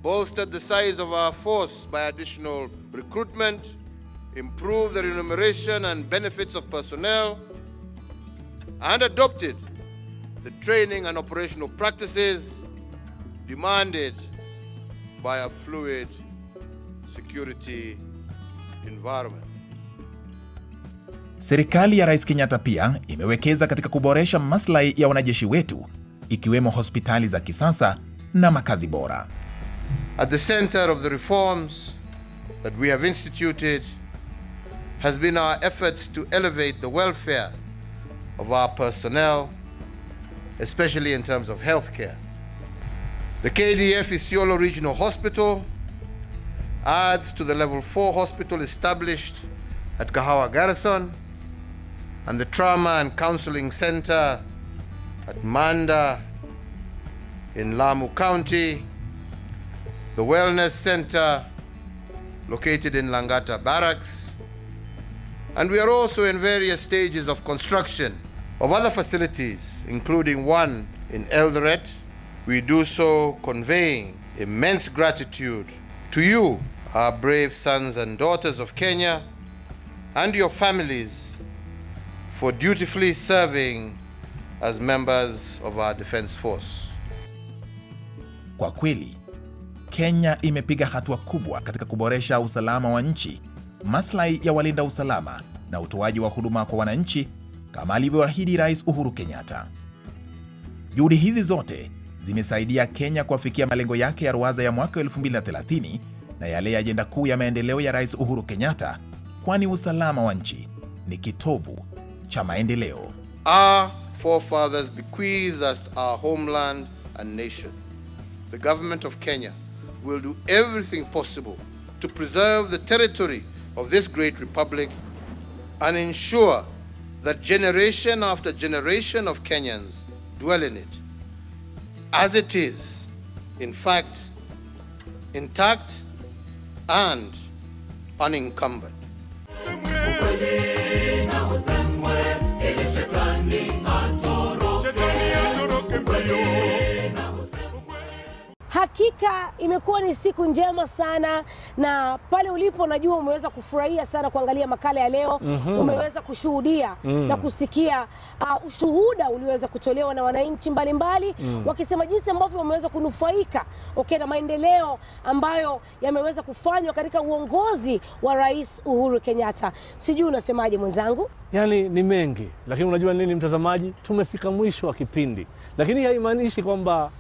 S29: bolstered the size of our force by additional recruitment, improved the remuneration and benefits of personnel, and adopted the training and operational practices demanded by a fluid security environment.
S9: Serikali ya Rais Kenyatta pia imewekeza katika kuboresha maslahi ya wanajeshi wetu, ikiwemo hospitali za kisasa na makazi bora.
S29: At the center of the reforms that we have instituted has been our efforts to elevate the welfare of our personnel, especially in terms of healthcare. The KDF Isiolo Regional Hospital adds to the level 4 hospital established at Kahawa Garrison and the Trauma and Counseling Center at Manda in Lamu County, the Wellness Center located in Langata Barracks, and we are also in various stages of construction of other facilities, including one in Eldoret. We do so conveying immense gratitude to you, our brave sons and daughters of Kenya, and your families for dutifully serving as members of our defense force.
S9: Kwa kweli, Kenya imepiga hatua kubwa katika kuboresha usalama wa nchi, maslahi ya walinda usalama na utoaji wa huduma kwa wananchi kama alivyoahidi Rais Uhuru Kenyatta. Juhudi hizi zote zimesaidia Kenya kufikia malengo yake ya ruwaza ya mwaka 2030 na yale ya ajenda kuu ya maendeleo ya Rais Uhuru Kenyatta, kwani usalama wa nchi ni kitovu cha maendeleo.
S29: Our forefathers bequeathed us our homeland and nation. The government of Kenya will do everything possible to preserve the territory of this great republic and ensure that generation after generation of Kenyans dwell in it, as it is, in fact, intact and unencumbered.
S7: Hakika imekuwa ni siku njema sana, na pale ulipo najua umeweza kufurahia sana kuangalia makala ya leo. Umeweza kushuhudia na kusikia ushuhuda ulioweza kutolewa na wananchi mbalimbali wakisema jinsi ambavyo wameweza kunufaika na maendeleo ambayo yameweza kufanywa katika uongozi wa Rais Uhuru Kenyatta. Sijui unasemaje mwenzangu?
S17: Yani ni mengi, lakini unajua nini mtazamaji, tumefika mwisho wa kipindi, lakini haimaanishi kwamba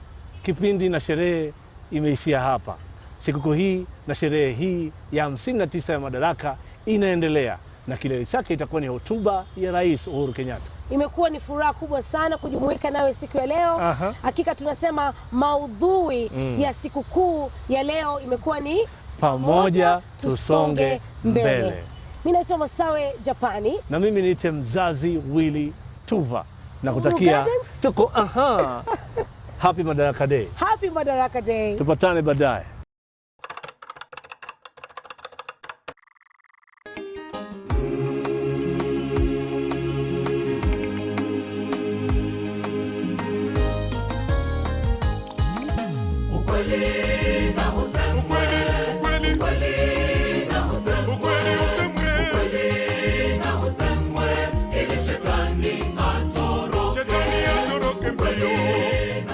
S17: kipindi na sherehe imeishia hapa. Sikukuu hii na sherehe hii ya 59 ya Madaraka inaendelea, na kilele chake itakuwa ni hotuba ya Rais Uhuru Kenyatta.
S7: Imekuwa ni furaha kubwa sana kujumuika nawe siku ya leo. Hakika tunasema maudhui ya sikukuu ya leo imekuwa ni
S17: pamoja tusonge mbele.
S7: Mimi naitwa Masawe Japani.
S17: Na mimi niite Mzazi Willy Tuva. Na kutakia tuko Happy Madaraka Day.
S7: Happy Madaraka Day.
S17: Tupatane baadaye.